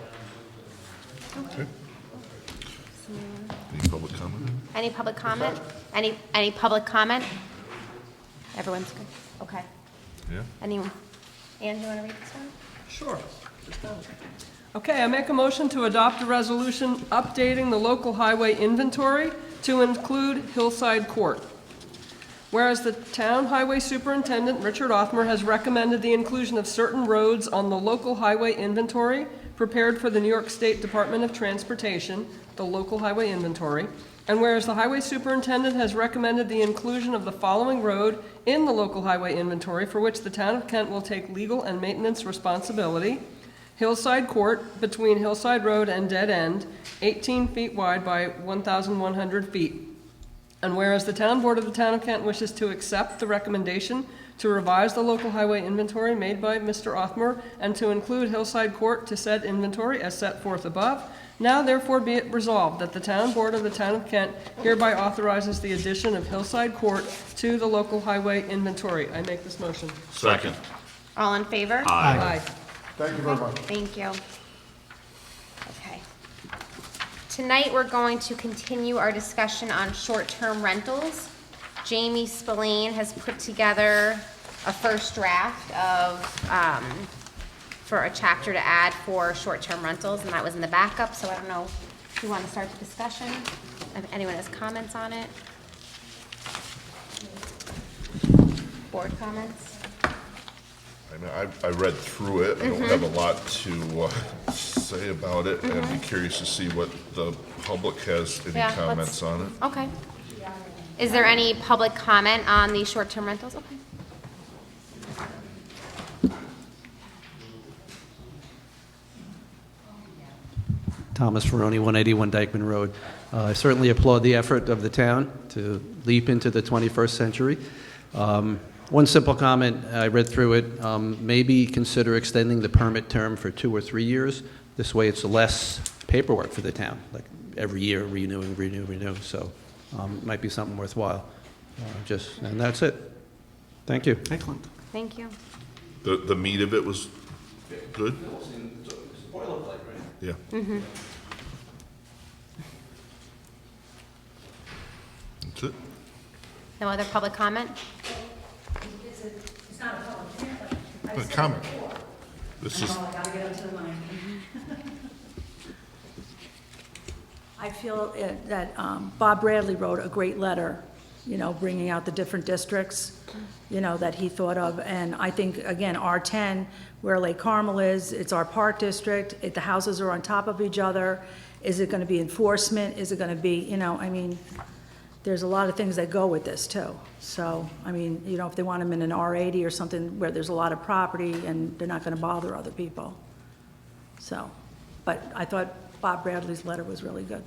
Any public comment? Any public comment? Any public comment? Everyone's good? Okay. Yeah? Anyone? Ann, do you want to read this one? Sure. Okay, I make a motion to adopt a resolution updating the local highway inventory to include Hillside Court. Whereas the town highway superintendent, Richard Othmer, has recommended the inclusion of certain roads on the local highway inventory prepared for the New York State Department of Transportation, the local highway inventory, and whereas the highway superintendent has recommended the inclusion of the following road in the local highway inventory for which the town of Kent will take legal and maintenance responsibility, Hillside Court between Hillside Road and Dead End, 18 feet wide by 1,100 feet. And whereas the town board of the town of Kent wishes to accept the recommendation to revise the local highway inventory made by Mr. Othmer and to include Hillside Court to said inventory as set forth above, now therefore be it resolved that the town board of the town of Kent hereby authorizes the addition of Hillside Court to the local highway inventory. I make this motion. Second. All in favor? Aye. Thank you very much. Thank you. Okay. Tonight, we're going to continue our discussion on short-term rentals. Jamie Spillane has put together a first draft of, for a chapter to add for short-term rentals, and that was in the backup, so I don't know if you want to start the discussion, if anyone has comments on it. Board comments? I mean, I read through it. I don't have a lot to say about it, and be curious to see what the public has any Yeah, comments on it. Okay. Is there any public comment on the short-term rentals? Okay. Thomas Ferroni, 181 Dykeman Road. I certainly applaud the effort of the town to leap into the 21st century. One simple comment, I read through it, maybe consider extending the permit term for 2 or 3 years. This way it's less paperwork for the town, like every year renew. So it might be something worthwhile. And that's it. Thank you. Excellent. Thank you. The meat of it was good? Yeah. That's it. No other public comment? It's not a public hearing, but A comment. This is, I gotta get up to the mic. I feel that Bob Bradley wrote a great letter, bringing out the different districts, that he thought of. And I think, again, R10, where Lake Carmel is, it's our park district. The houses are on top of each other. Is it going to be enforcement? Is it going to be, there's a lot of things that go with this, too. So, if they want them in an R80 or something where there's a lot of property and they're not going to bother other people. So, but I thought Bob Bradley's letter was really good.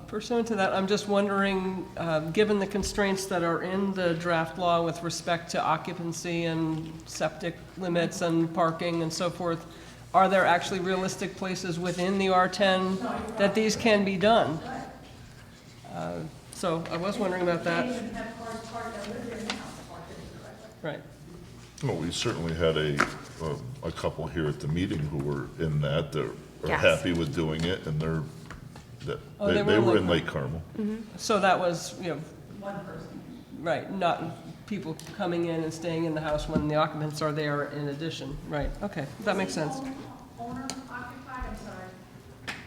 Pursuant to that, I'm just wondering, given the constraints that are in the draft law with respect to occupancy and septic limits and parking and so forth, are there actually realistic places within the R10 that these can be done? So I was wondering about that. Right. well, we certainly had a couple here at the meeting who were in that are Yes. happy with doing it, and Oh, they were in Lake Carmel. So that was, one person. Right, not people coming in and staying in the house when the occupants are there in addition. Right, okay, that makes sense. Owner occupied, I'm sorry.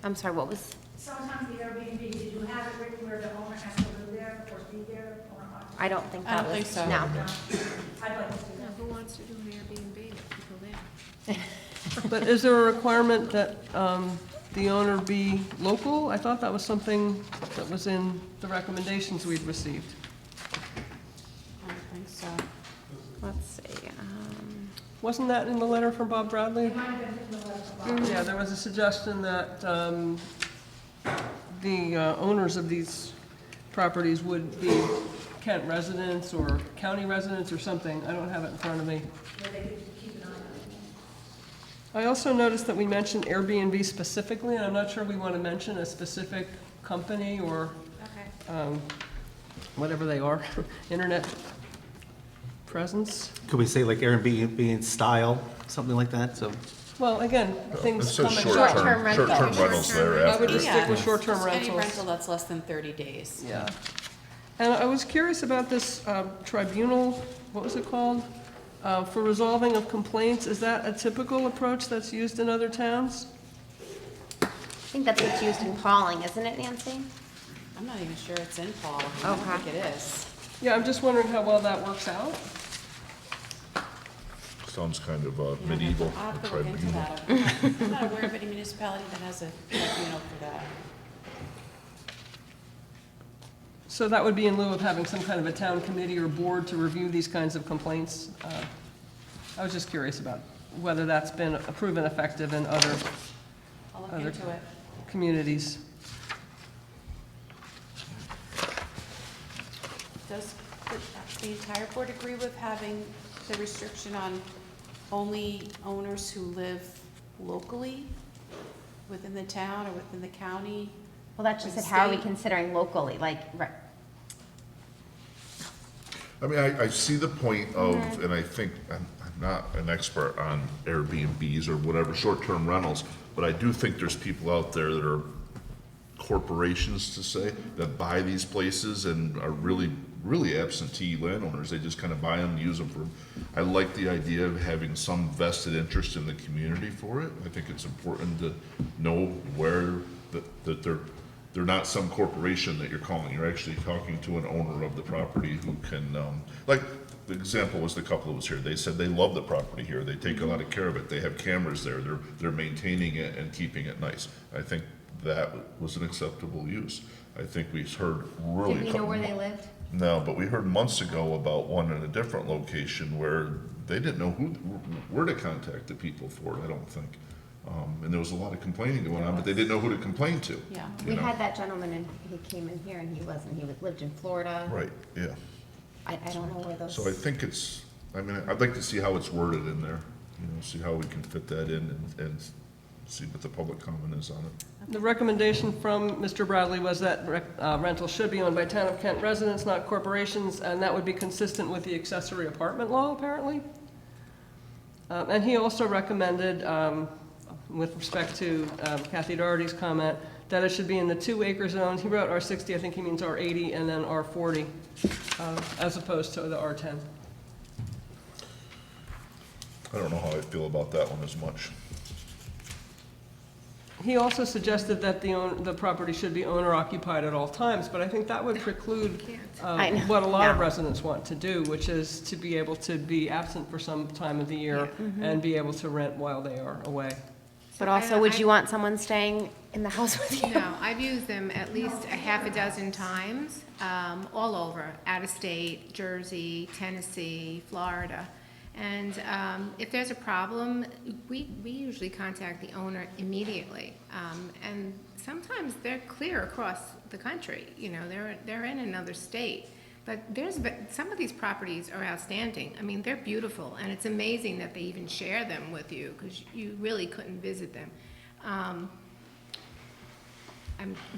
I'm sorry, what was? Sometimes the Airbnb, did you have it written where the owner has to live there or be there, owner occupied? I don't think I that don't was. think so. No. I'd like to see that. Who wants to do an Airbnb with people there? But is there a requirement that the owner be local? I thought that was something that was in the recommendations we'd received. I don't think so. Let's see. Wasn't that in the letter from Bob Bradley? Yeah, there was a suggestion that the owners of these properties would be Kent residents or county residents or something. I don't have it in front of me. I also noticed that we mentioned Airbnb specifically, and I'm not sure we want to mention a specific company or whatever they are, internet presence. Could we say like Airbnb in style, something like that? So Well, again, It things says come and Short-term go. rental. short-term rentals there I after. would just stick with short-term Just Any rentals. rental that's less than 30 days. Yeah. And I was curious about this tribunal, what was it called? For resolving of complaints. Is that a typical approach that's used in other towns? I think that's what's used in Pauling, isn't it, Nancy? I'm not even sure it's in Paul. I don't Okay. think it is. Yeah, I'm just wondering how well that works out. Sounds kind of medieval, I'll a have to look into tribunal. that. I'm not aware of any municipality that has a tribunal for that. So that would be in lieu of having some kind of a town committee or board to review these kinds of complaints. I was just curious about whether that's been proven effective in other I'll look Other- into it. communities. Does the entire board agree with having the restriction on only owners who live locally within the town or within the county? Well, that's just Or it. How are we state? considering locally? I mean, I see the point of, and I think, I'm not an expert on Airbnbs or whatever, short-term rentals, but I do think there's people out there that are corporations, to say, that buy these places and are really absentee landowners. They just kind of buy them, use them for, I like the idea of having some vested interest in the community for it. I think it's important to know where that they're they're not some corporation that you're calling. You're actually talking to an owner of the property who can, like, the example was the couple that was here. They said they love the property here. They take a lot of care of it. They have cameras there. They're maintaining it and keeping it nice. I think that was an acceptable use. I think we heard really. Did we know where they lived? No, but we heard months ago about one in a different location where they didn't know where to contact the people for it, I don't think. And there was a lot of complaining going on, but they didn't know who to complain to. Yeah. We had that gentleman, and he came in here, and he lived in Florida. Right, yeah. I don't know where those. So I think I'd like to see how it's worded in there, see how we can fit that in and see what the public comment is on it. The recommendation from Mr. Bradley was that rental should be owned by Town of Kent residents, not corporations, and that would be consistent with the accessory apartment law, apparently. And he also recommended, with respect to Kathy Doherty's comment, that it should be in the 2-acre zones. He wrote R60, I think he means R80, and then R40, as opposed to the R10. I don't know how I feel about that one as much. He also suggested that the property should be owner occupied at all times, but I think that would preclude I know. what a lot of Yeah. residents want to do, which is to be able to be absent for some time of the year and be able to rent while they are away. But also, would you want someone staying in the house with you? No, I've used them at least a half a dozen times, all over, out of state, Jersey, Tennessee, Florida. And if there's a problem, we usually contact the owner immediately. And sometimes they're clear across the country, they're in another state. But some of these properties are outstanding. I mean, they're beautiful, and it's amazing that they even share them with you, because you really couldn't visit them. I'm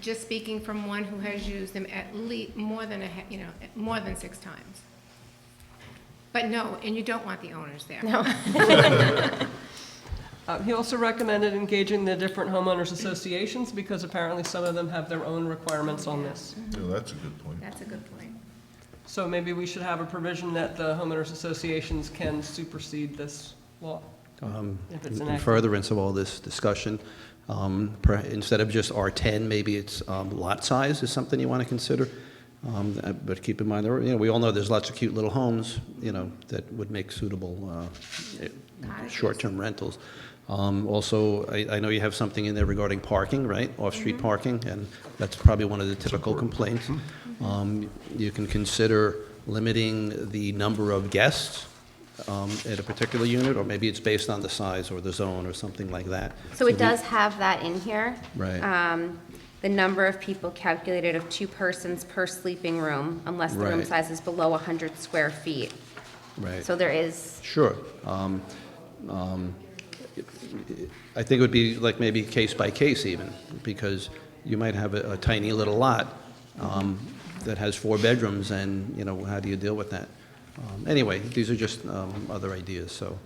just speaking from one who has used them at least more than 6 times. But no, and you don't want the owners there. No. He also recommended engaging the different homeowners associations, because apparently some of them have their own requirements on this. Yeah, that's a good point. That's a good point. So maybe we should have a provision that the homeowners associations can supersede this law. If it's In enacted. furtherance of all this discussion, instead of just R10, maybe it's lot size is something you want to consider. But keep in mind, we all know there's lots of cute little homes, that would make suitable short-term rentals. Also, I know you have something in there regarding parking, right? Off-street parking, and that's probably one of the typical complaints. You can consider limiting the number of guests at a particular unit, or maybe it's based on the size or the zone or something like that. So it does have that in here. Right. The number of people calculated of 2 persons per sleeping room, unless the room Right. size is below 100 square feet. Right. So there is, Sure. I think it would be like maybe case by case even, because you might have a tiny little lot that has 4 bedrooms, and, how do you deal with that? Anyway, these are just other ideas, so,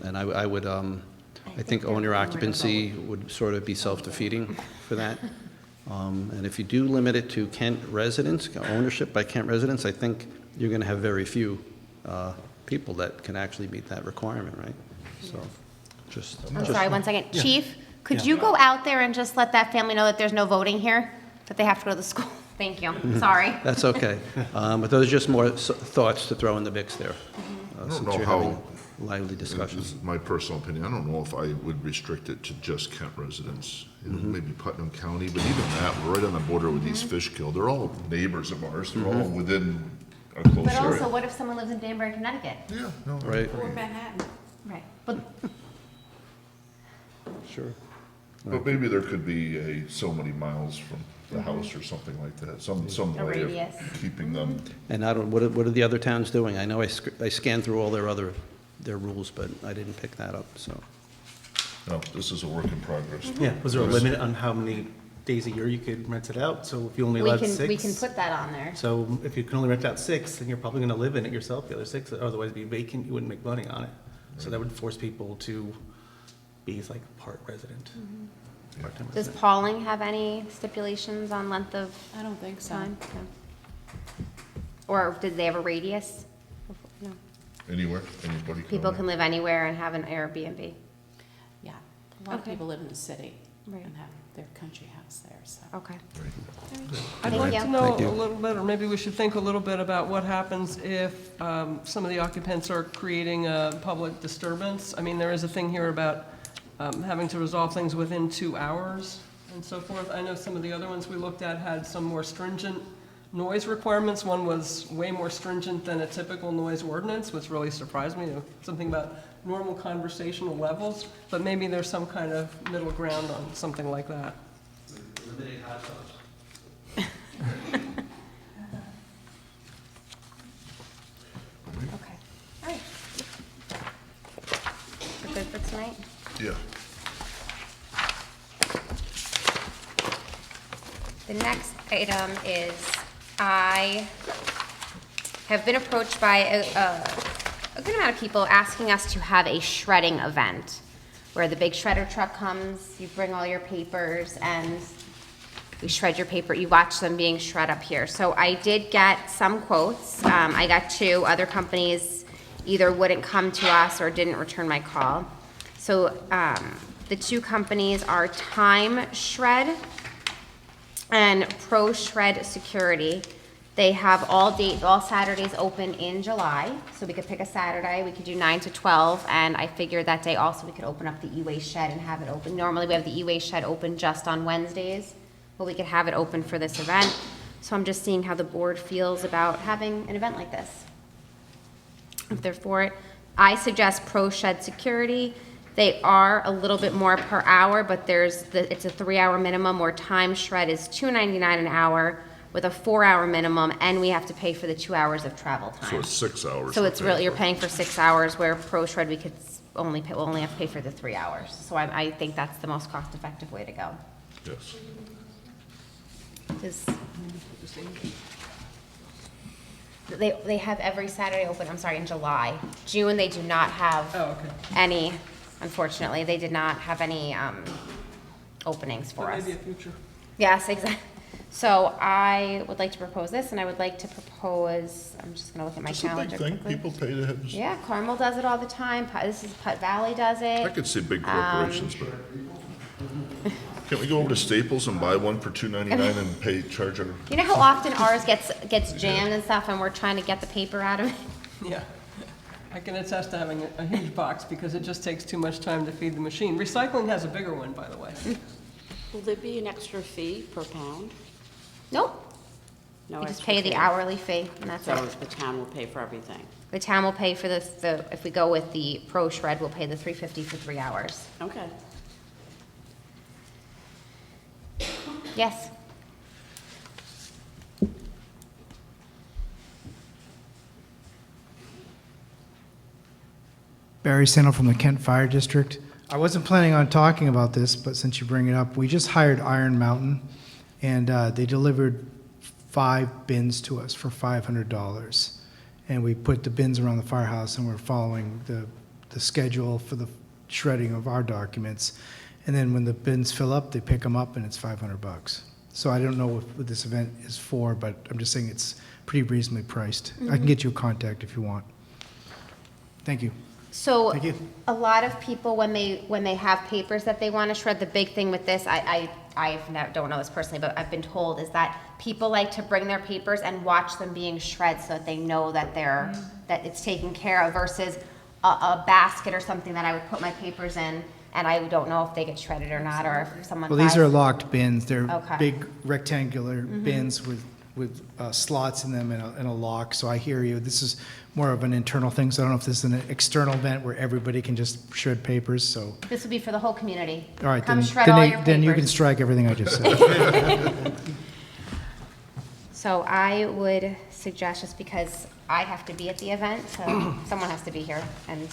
and I would, I think owner occupancy would sort of be self-defeating for that. And if you do limit it to Kent residents, ownership by Kent residents, I think you're going to have very few people that can actually meet that requirement, right? So, I'm sorry, one second. Chief, could Yeah. you go out there and just let that family know that there's no voting here? That they have to go to the school? Thank you. Sorry. That's okay. But those are just more thoughts to throw in the mix there. don't Since know you're how- having lively discussion. This is my personal opinion. I don't know if I would restrict it to just Kent residents. Maybe Putnam County, but even that, we're right on the border with East Fishkill. They're all neighbors of ours. They're all within a close But area. also, what if someone lives in Danbury, Connecticut? Yeah, no. Right, Or Manhattan. Right. But sure. But maybe there could be so many miles from the house or something like that, some A way radius. of keeping them. And what are the other towns doing? I know I scanned through all their rules, but I didn't pick that up, so. No, this is a work in progress. Yeah, was there a limit on how many days a year you could rent it out? So if you only allowed 6? we can put that on there. So if you can only rent out 6, then you're probably gonna live in it yourself, the other 6, otherwise it'd be vacant, you wouldn't make money on it. So that would force people to be like part resident. Part-time Does resident. Pauling have any stipulations on length of I don't think so. time? No. Or did they have a radius? No. Anywhere, anybody. People can live anywhere and have an Airbnb. Yeah, a lot of Okay. people live in the city. Right. and have their country house there, so. Okay. I'd Thank like you. to know Thank you. a little bit, or maybe we should think a little bit about what happens if some of the occupants are creating a public disturbance. I mean, there is a thing here about having to resolve things within 2 hours and so forth. I know some of the other ones we looked at had some more stringent noise requirements. One was way more stringent than a typical noise ordinance, which really surprised me. Something about normal conversational levels, but maybe there's some kind of middle ground on something like that. Okay. All right. We're good for tonight? Yeah. The next item is, I have been approached by a good amount of people asking us to have a shredding event, where the big shredder truck comes, you bring all your papers, and we shred your paper, you watch them being shred up here. So I did get some quotes. I got 2. Other companies either wouldn't come to us or didn't return my call. So the 2 companies are Time Shred and Pro Shred Security. They have all Saturdays open in July, so we could pick a Saturday, we could do 9 to 12, and I figured that day also we could open up the e-waste shed and have it open. Normally, we have the e-waste shed open just on Wednesdays, but we could have it open for this event. So I'm just seeing how the board feels about having an event like this. If they're for it, I suggest Pro Shed Security. They are a little bit more per hour, but it's a 3-hour minimum, where Time Shred is $2.99 an hour with a 4-hour minimum, and we have to pay for the 2 hours of travel time. So it's 6 hours. So we're it's really, paying you're for. paying for 6 hours, where Pro Shred, we'll only have to pay for the 3 hours. So I think that's the most cost-effective way to go. Yes. They have every Saturday open, I'm sorry, in July. June, they do not have Oh, okay. any, unfortunately, they did not have any openings for But us. maybe a future. Yes, exactly. So I would like to propose this, and I would like to propose, I'm just gonna look at my It's a calendar big thing. quickly. People pay to have, Yeah, Carmel does it all the time. Putt Valley does I it. could see big corporations, but can't we go over to Staples and buy one for $2.99 and charge our, You know how often ours gets jammed and stuff, and we're trying to get the paper out of it? Yeah. I can attest to having a huge box because it just takes too much time to feed the machine. Recycling has a bigger one, by the way. Will there be an extra fee per pound? Nope, No you just extra pay the fee? hourly fee, and that's So it. the town will pay for everything? The town will pay for if we go with the Pro Shred, we'll pay the $3.50 for 3 hours. Okay. Yes. Barry Sennell from the Kent Fire District. I wasn't planning on talking about this, but since you bring it up, we just hired Iron Mountain, and they delivered 5 bins to us for $500. And we put the bins around the firehouse, and we're following the schedule for the shredding of our documents. And then when the bins fill up, they pick them up, and it's $500. So I don't know what this event is for, but I'm just saying it's pretty reasonably priced. I can get you a contact if you want. Thank you. So Thank you. a lot of people, when they have papers that they want to shred, the big thing with this, don't know this personally, but I've been told, is that people like to bring their papers and watch them being shred so that they know that that it's taken care of, versus a basket or something that I would put my papers in, and I don't know if they get shredded or not, or if someone Well, these buys- are locked bins. They're Okay. big rectangular bins with slots in them and a lock. So I hear you. This is more of an internal thing, so I don't know if this is an external event where everybody can just shred papers, so. This would be for the whole community. All right, Come then, shred all your then you can papers. strike everything I just said. So I would suggest, just because I have to be at the event, so someone has to be here, and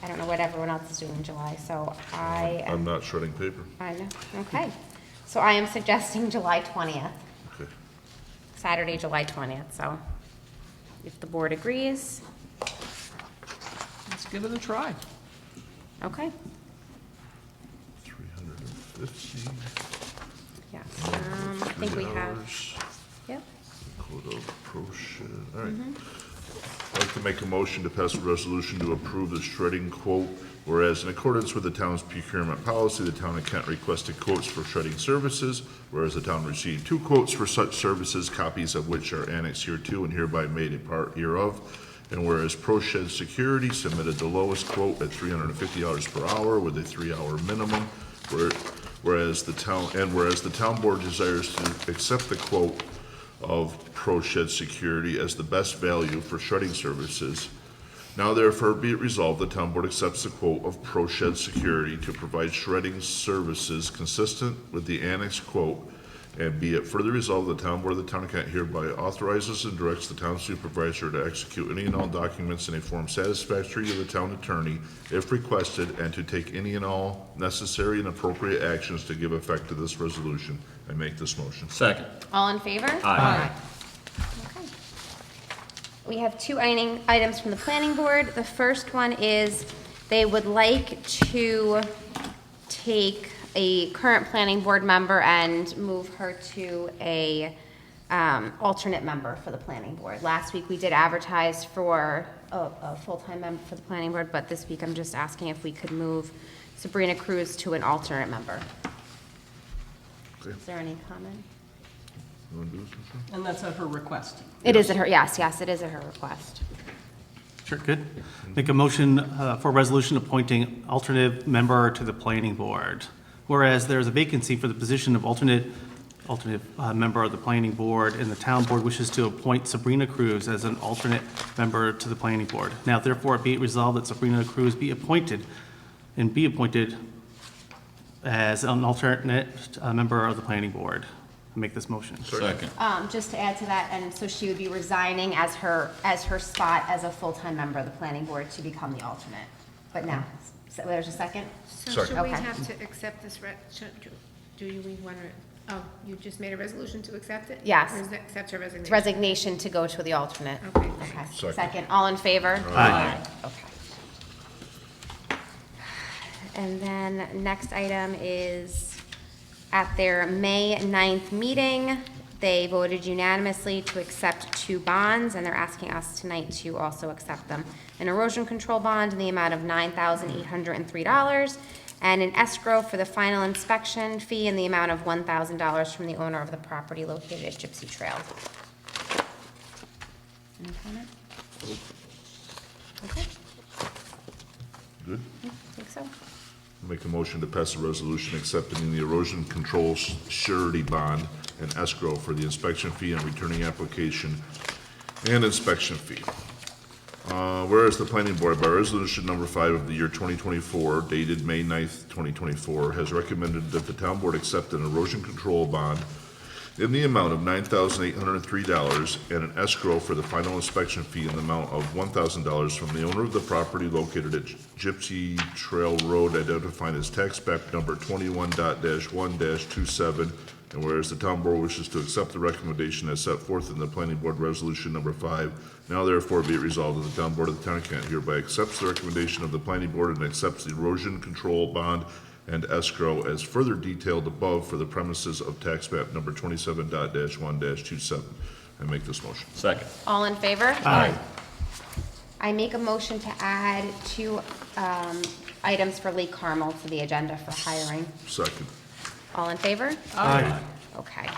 I don't know what everyone else is doing in July, so I'm not shredding paper. I know, okay. So I am suggesting July 20th, Okay. Saturday, July 20th, so if the board agrees, Let's give it a try. okay, 350. yes. I think we 3 have, hours. yep. Code of Pro Shed. All right. like to make a motion to pass a resolution to approve the shredding quote, whereas in accordance with the town's procurement policy, the town of Kent requested quotes for shredding services, whereas the town received 2 quotes for such services, copies of which are annexed hereto and hereby made a part hereof. And whereas ProShed Security submitted the lowest quote at $350 per hour with a 3-hour minimum, whereas the town board desires to accept the quote of ProShed Security as the best value for shredding services. Now therefore be it resolved, the town board accepts the quote of ProShed Security to provide shredding services consistent with the annex quote, and be it further resolved, the town board of the town of Kent hereby authorizes and directs the town supervisor to execute any and all documents in a form satisfactory to the town attorney if requested, and to take any and all necessary and appropriate actions to give effect to this resolution. I make this motion. Second. All in favor? Aye. Okay. We have 2 items from the planning board. The first one is they would like to take a current planning board member and move her to a alternate member for the planning board. Last week, we did advertise for a full-time member for the planning board, but this week, I'm just asking if we could move Sabrina Cruz to an alternate member. Okay. Is there any comment? You wanna do this, Michelle? And that's at her request. It is at her, yes, it is at her request. Sure, good. Make a motion for a resolution appointing alternate member to the planning board. Whereas there is a vacancy for the position of alternate member of the planning board, and the town board wishes to appoint Sabrina Cruz as an alternate member to the planning board. Now therefore be it resolved that Sabrina Cruz be appointed as an alternate member of the planning board. I make this motion. Second. Just to add to that, and so she would be resigning as her spot as a full-time member of the planning board to become the alternate. But now, so there's a second? So Sorry. should we Okay. have to accept this, do we want to, you just made a resolution to accept it? Yes. Or is that accept her It's resignation? resignation to go to the alternate. Okay. Okay. Second, all in favor? Aye. Okay. And then next item is at their May 9th meeting, they voted unanimously to accept 2 bonds, and they're asking us tonight to also accept them. An erosion control bond in the amount of $9,803, and an escrow for the final inspection fee in the amount of $1,000 from the owner of the property located at Gypsy Trail. Any comment? Okay, Good. I think so. Make a motion to pass a resolution accepting the erosion control surety bond and escrow for the inspection fee and returning application and inspection fee. Whereas the planning board by resolution number 5 of the year 2024 dated May 9th, 2024 has recommended that the town board accept an erosion control bond in the amount of $9,803 and an escrow for the final inspection fee in the amount of $1,000 from the owner of the property located at Gypsy Trail Road, identified as tax map number 21.1-27. And whereas the town board wishes to accept the recommendation as set forth in the planning board resolution number 5, now therefore be it resolved that the town board of the town of Kent hereby accepts the recommendation of the planning board and accepts the erosion control bond and escrow as further detailed above for the premises of tax map number 27.1-27. I make this motion. Second. All in favor? Aye. I make a motion to add 2 items for Lake Carmel to the agenda for hiring. Second. All in favor? Aye. Okay.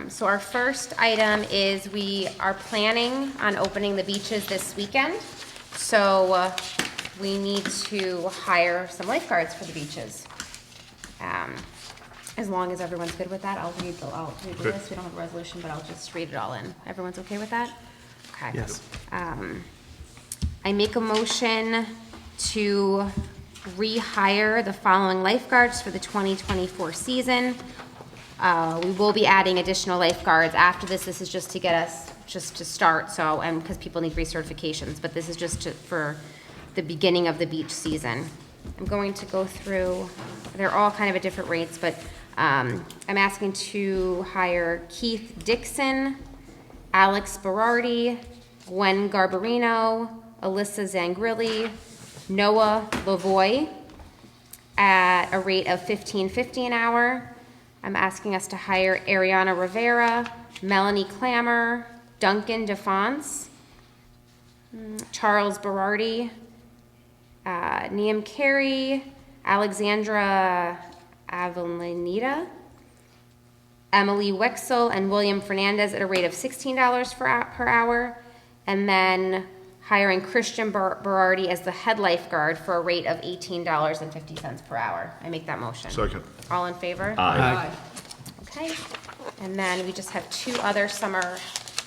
So our first item is we are planning on opening the beaches this weekend. So we need to hire some lifeguards for the beaches. As long as everyone's good with that, I'll read the list. We don't have a resolution, but I'll just read it all in. Everyone's okay with that? Okay. Yes. I make a motion to rehire the following lifeguards for the 2024 season. We will be adding additional lifeguards after this. This is just to get us, just to start, so, and because people need recertifications, but this is just for the beginning of the beach season. I'm going to go through, they're all kind of at different rates, but I'm asking to hire Keith Dixon, Alex Berardi, Gwen Garbarino, Alyssa Zangrilli, Noah Lavoie at a rate of $15.50 an hour. I'm asking us to hire Ariana Rivera, Melanie Clammer, Duncan DeFonce, Charles Berardi, Neam Carey, Alexandra Avellaneda, Emily Wexel, and William Fernandez at a rate of $16 per hour. And then hiring Christian Berardi as the head lifeguard for a rate of $18.50 per hour. I make that motion. Second. All in favor? Aye. Okay. And then we just have 2 other summer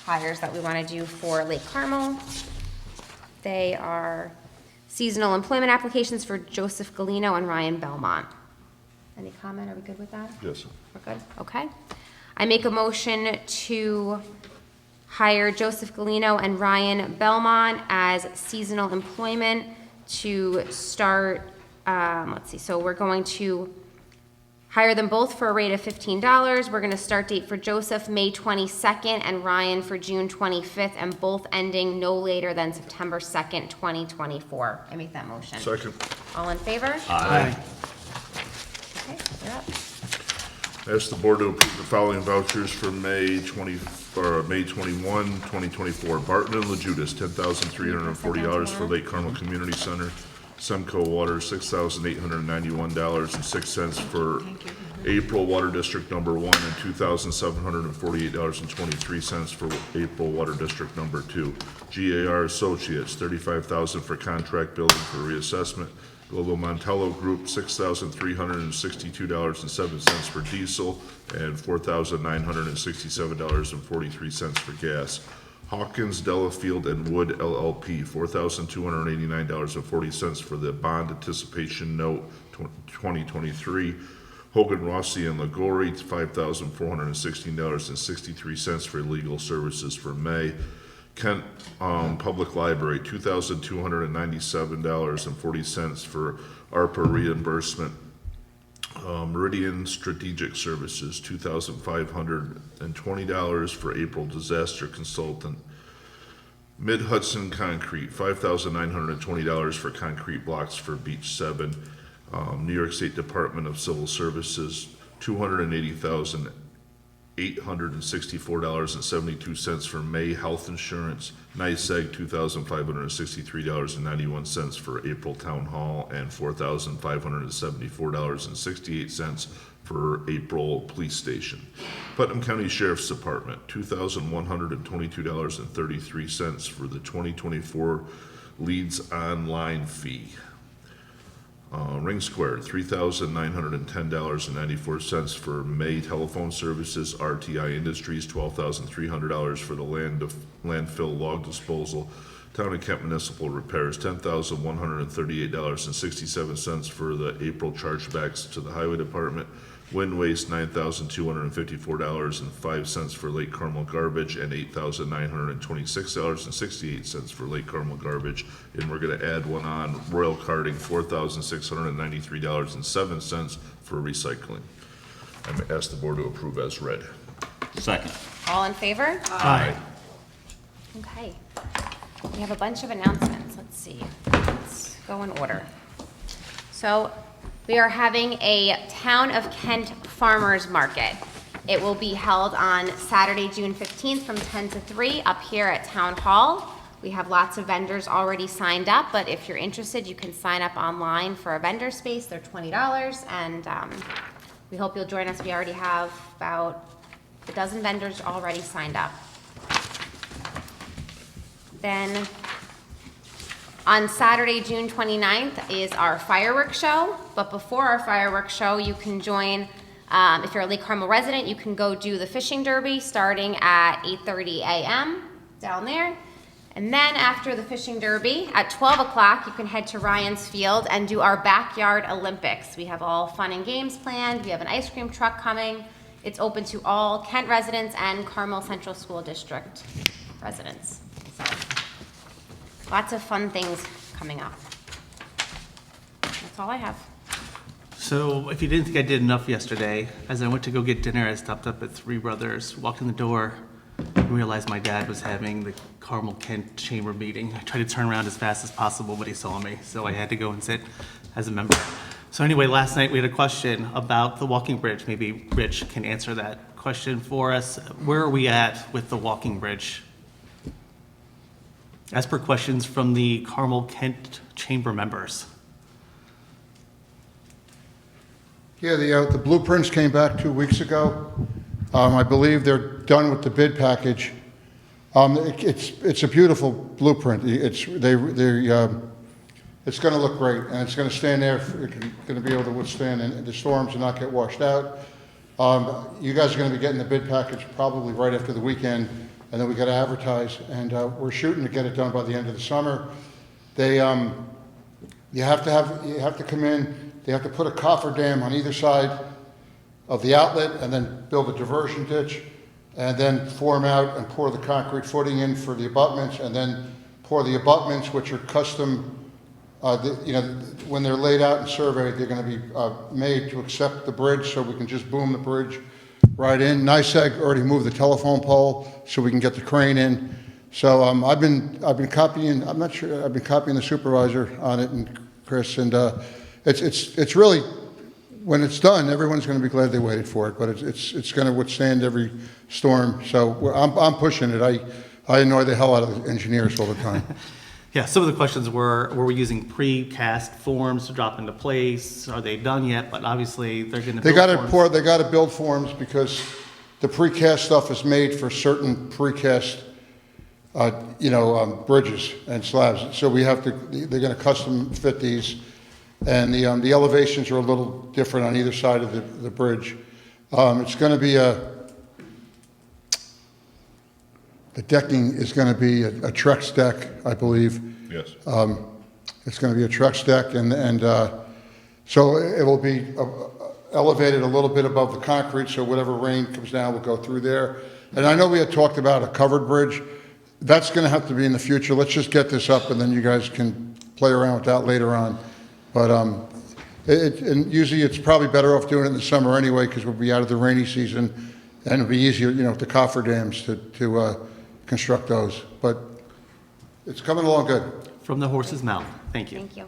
hires that we want to do for Lake Carmel. They are seasonal employment applications for Joseph Galino and Ryan Belmont. Any comment? Are we good with that? Yes. We're good? Okay. I make a motion to hire Joseph Galino and Ryan Belmont as seasonal employment to start, let's see, so we're going to hire them both for a rate of $15. We're going to start date for Joseph May 22nd and Ryan for June 25th, and both ending no later than September 2nd, 2024. I make that motion. Second. All in favor? Aye. Okay, you're up. Ask the board to approve the following vouchers for May 21, 2024. Barton and LaJudas, $10,340 for Lake Carmel Community Center. Semco Water, $6,891.06 for April Water District Number 1, and $2,748.23 for April Water District Number 2. GAR Associates, $35,000 for contract building for reassessment. Global Montello Group, $6,362.07 for diesel, and $4,967.43 for gas. Hawkins, Delafield, and Wood LLP, $4,289.40 for the bond anticipation note 2023. Hogan, Rossi, and Lagori, $5,416.63 for legal services for May. Kent Public Library, $2,297.40 for ARPA reimbursement. Meridian Strategic Services, $2,520 for April Disaster Consultant. Mid Hudson Concrete, $5,920 for concrete blocks for Beach 7. New York State Department of Civil Services, $280,864.72 for May Health Insurance. NYSEG, $2,563.91 for April Town Hall, and $4,574.68 for April Police Station. Putnam County Sheriff's Department, $2,122.33 for the 2024 Leads Online fee. Ring Square, $3,910.94 for May Telephone Services. RTI Industries, $12,300 for the landfill log disposal. Town and Kent Municipal Repairs, $10,138.67 for the April chargebacks to the Highway Department. Wind Waste, $9,254.05 for Lake Carmel Garbage, and $8,926.68 for Lake Carmel Garbage. And we're going to add one on, Royal Carting, $4,693.07 for recycling. I'm going to ask the board to approve as read. Second. All in favor? Aye. Okay. We have a bunch of announcements. Let's see. Let's go in order. So we are having a Town of Kent Farmers Market. It will be held on Saturday, June 15th from 10 to 3 up here at Town Hall. We have lots of vendors already signed up, but if you're interested, you can sign up online for a vendor space. They're $20, and we hope you'll join us. We already have about a dozen vendors already signed up. Then on Saturday, June 29th is our fireworks show, but before our fireworks show, you can join, if you're a Lake Carmel resident, you can go do the fishing derby starting at 8:30 a.m. down there. And then after the fishing derby, at 12 o'clock, you can head to Ryan's Field and do our backyard Olympics. We have all fun and games planned. We have an ice cream truck coming. It's open to all Kent residents and Carmel Central School District residents. So, lots of fun things coming up. That's all I have. So if you didn't think I did enough yesterday, as I went to go get dinner, I stopped up at Three Brothers, walked in the door, and realized my dad was having the Carmel Kent Chamber meeting. I tried to turn around as fast as possible, but he saw me, so I had to go and sit as a member. So anyway, last night we had a question about the walking bridge. Maybe Rich can answer that question for us. Where are we at with the walking bridge? As per questions from the Carmel Kent Chamber members. Yeah, the blueprints came back 2 weeks ago. I believe they're done with the bid package. It's a beautiful blueprint. It's going to look great, and it's going to stand there. It's going to be able to withstand the storms and not get washed out. You guys are going to be getting the bid package probably right after the weekend, and then we got to advertise. And we're shooting to get it done by the end of the summer. You have to come in. They have to put a cofferdam on either side of the outlet, and then build a diversion ditch, and then form out and pour the concrete footing in for the abutments, and then pour the abutments, which are custom. When they're laid out and surveyed, they're going to be made to accept the bridge, so we can just boom the bridge right in. NYSEG already moved the telephone pole, so we can get the crane in. So I've been copying. I'm not sure. I've been copying the supervisor on it, and Chris, and it's really, when it's done, everyone's going to be glad they waited for it. But it's going to withstand every storm. So I'm pushing it. I annoy the hell out of the engineers all the time. Yeah, some of the questions were we using precast forms to drop into place? Are they done yet? But obviously, they're going to They got to build forms, because the precast stuff is made for certain precast, bridges and slabs. So they're going to custom fit these, and the elevations are a little different on either side of the bridge. It's going to be the decking is going to be a Trex deck, I believe. Yes. It's going to be a Trex deck, and so it will be elevated a little bit above the concrete, so whatever rain comes down will go through there. And I know we had talked about a covered bridge. That's going to have to be in the future. Let's just get this up, and then you guys can play around with that later on. But and usually it's probably better off doing it in the summer anyway, because we'll be out of the rainy season, and it'll be easier, the cofferdams to construct those. But it's coming along good. From the horse's mouth. Thank you. Thank you.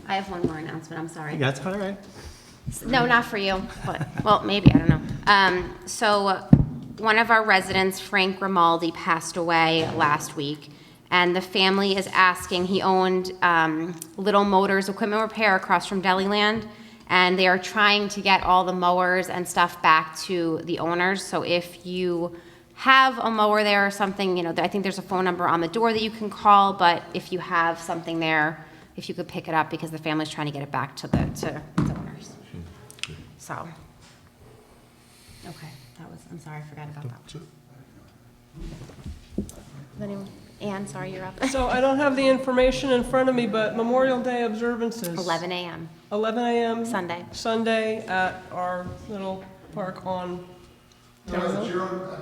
I have one more announcement, I'm sorry. Yeah, that's all right. No, not for you, but, well, maybe, I don't know. So one of our residents, Frank Grimaldi, passed away last week, and the family is asking, he owned Little Motors Equipment Repair across from Deliland, and they are trying to get all the mowers and stuff back to the owners. So if you have a mower there or something, I think there's a phone number on the door that you can call, but if you have something there, if you could pick it up, because the family's trying to get it back to the owners. So, okay, I'm sorry, I forgot about that. Anyone? Ann, sorry, you're up. So I don't have the information in front of me, but Memorial Day observances. 11 a.m. 11 a.m. Sunday. Sunday at our little park on Terry Hill?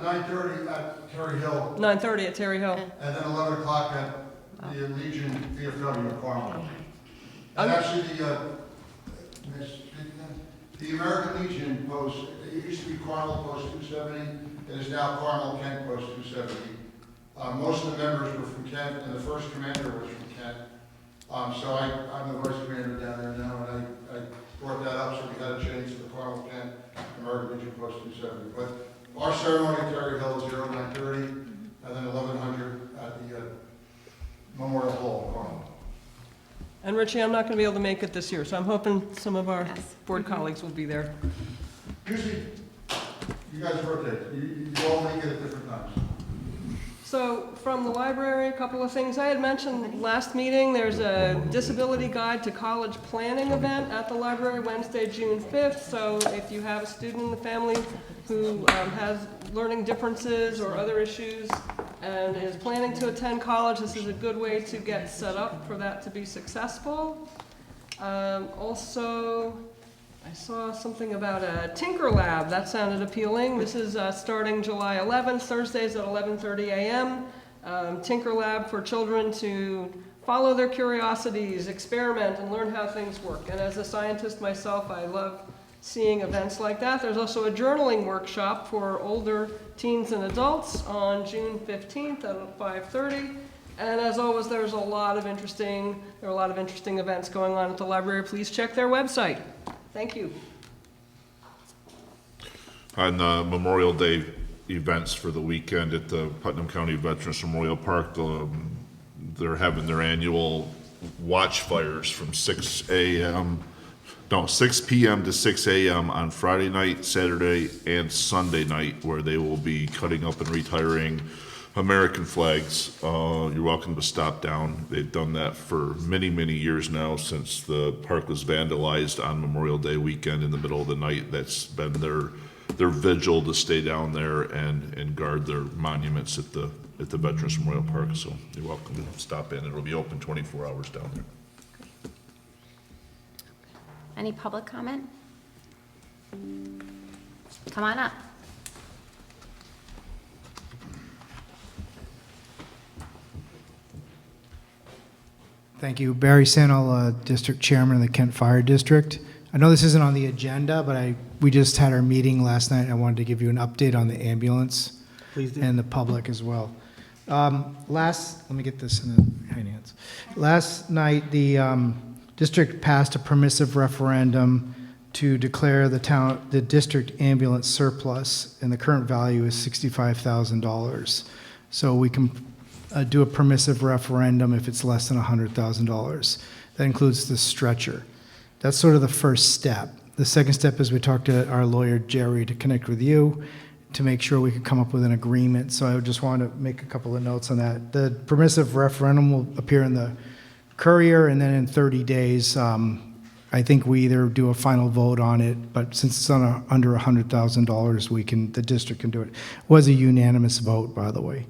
9:30 at Terry Hill, 9:30 at Terry Hill. and then 11 o'clock at the Legion VFW at Carmel. And actually, the American Legion post, it used to be Carmel Post 270, it is now Carmel Kent Post 270. Most of the members were from Kent, and the first commander was from Kent. So I'm the vice commander down there now, and I brought that up, so we had a change to the Carmel Kent American Legion Post 270. But our ceremony at Terry Hill is 9:30, and then 1100 at the Memorial Hall in Carmel. And Richie, I'm not going to be able to make it this year, so I'm hoping some of our board colleagues will be there. Usually, you guys rotate. You all make it at different times. So from the library, a couple of things. I had mentioned last meeting, there's a Disability Guide to College Planning event at the library Wednesday, June 5th. So if you have a student in the family who has learning differences or other issues and is planning to attend college, this is a good way to get set up for that to be successful. Also, I saw something about a Tinker Lab. That sounded appealing. This is starting July 11th, Thursdays at 11:30 a.m. Tinker Lab for children to follow their curiosities, experiment, and learn how things work. And as a scientist myself, I love seeing events like that. There's also a journaling workshop for older teens and adults on June 15th at 5:30. And as always, there are a lot of interesting events going on at the library. Please check their website. Thank you. On Memorial Day events for the weekend at the Putnam County Veterans Memorial Park. They're having their annual watch fires from 6 p.m. to 6 a.m. on Friday night, Saturday, and Sunday night, where they will be cutting up and retiring American flags. You're welcome to stop down. They've done that for many, many years now, since the park was vandalized on Memorial Day weekend in the middle of the night. That's been their vigil to stay down there and guard their monuments at the Veterans Memorial Park. So you're welcome to stop in. It'll be open 24 hours down there. Any public comment? Come on up. Thank you. Barry Sannel, District Chairman of the Kent Fire District. I know this isn't on the agenda, but we just had our meeting last night. I wanted to give you an update on the ambulance. Please do. And the public as well. Let me get this in the hands. Last night, the district passed a permissive referendum to declare the district ambulance surplus, and the current value is $65,000. So we can do a permissive referendum if it's less than $100,000. That includes the stretcher. That's sort of the first step. The second step is we talked to our lawyer, Jerry, to connect with you to make sure we could come up with an agreement. So I just wanted to make a couple of notes on that. The permissive referendum will appear in the Courier, and then in 30 days, I think we either do a final vote on it, but since it's under $100,000, the district can do it. It was a unanimous vote, by the way.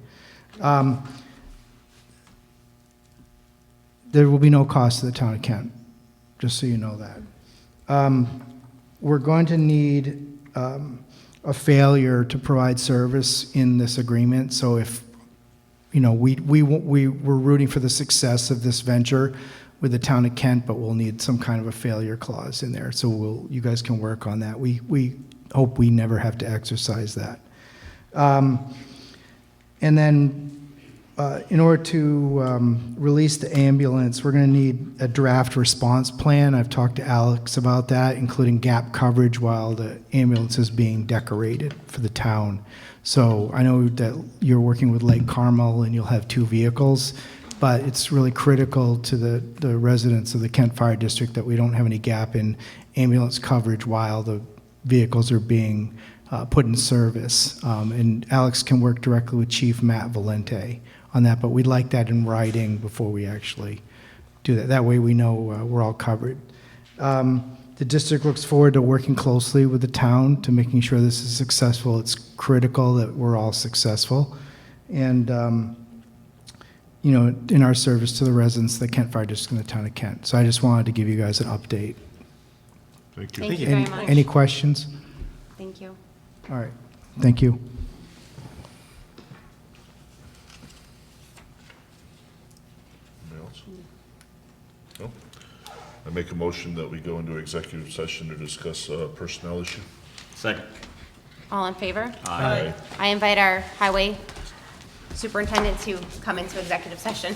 There will be no cost to the town of Kent, just so you know that. We're going to need a failure to provide service in this agreement. So if, we're rooting for the success of this venture with the town of Kent, but we'll need some kind of a failure clause in there. So you guys can work on that. We hope we never have to exercise that. And then in order to release the ambulance, we're going to need a draft response plan. I've talked to Alex about that, including gap coverage while the ambulance is being decorated for the town. So I know that you're working with Lake Carmel and you'll have 2 vehicles, but it's really critical to the residents of the Kent Fire District that we don't have any gap in ambulance coverage while the vehicles are being put in service. And Alex can work directly with Chief Matt Valente on that, but we'd like that in writing before we actually do that. That way we know we're all covered. The district looks forward to working closely with the town to making sure this is successful. It's critical that we're all successful. And, in our service to the residents of the Kent Fire District and the town of Kent. So I just wanted to give you guys an update. Thank you. Thank you very much. Any questions? Thank you. All right. Thank you. Anybody else? No? I make a motion that we go into executive session to discuss a personnel issue. Second. All in favor? Aye. I invite our highway superintendent to come into executive session.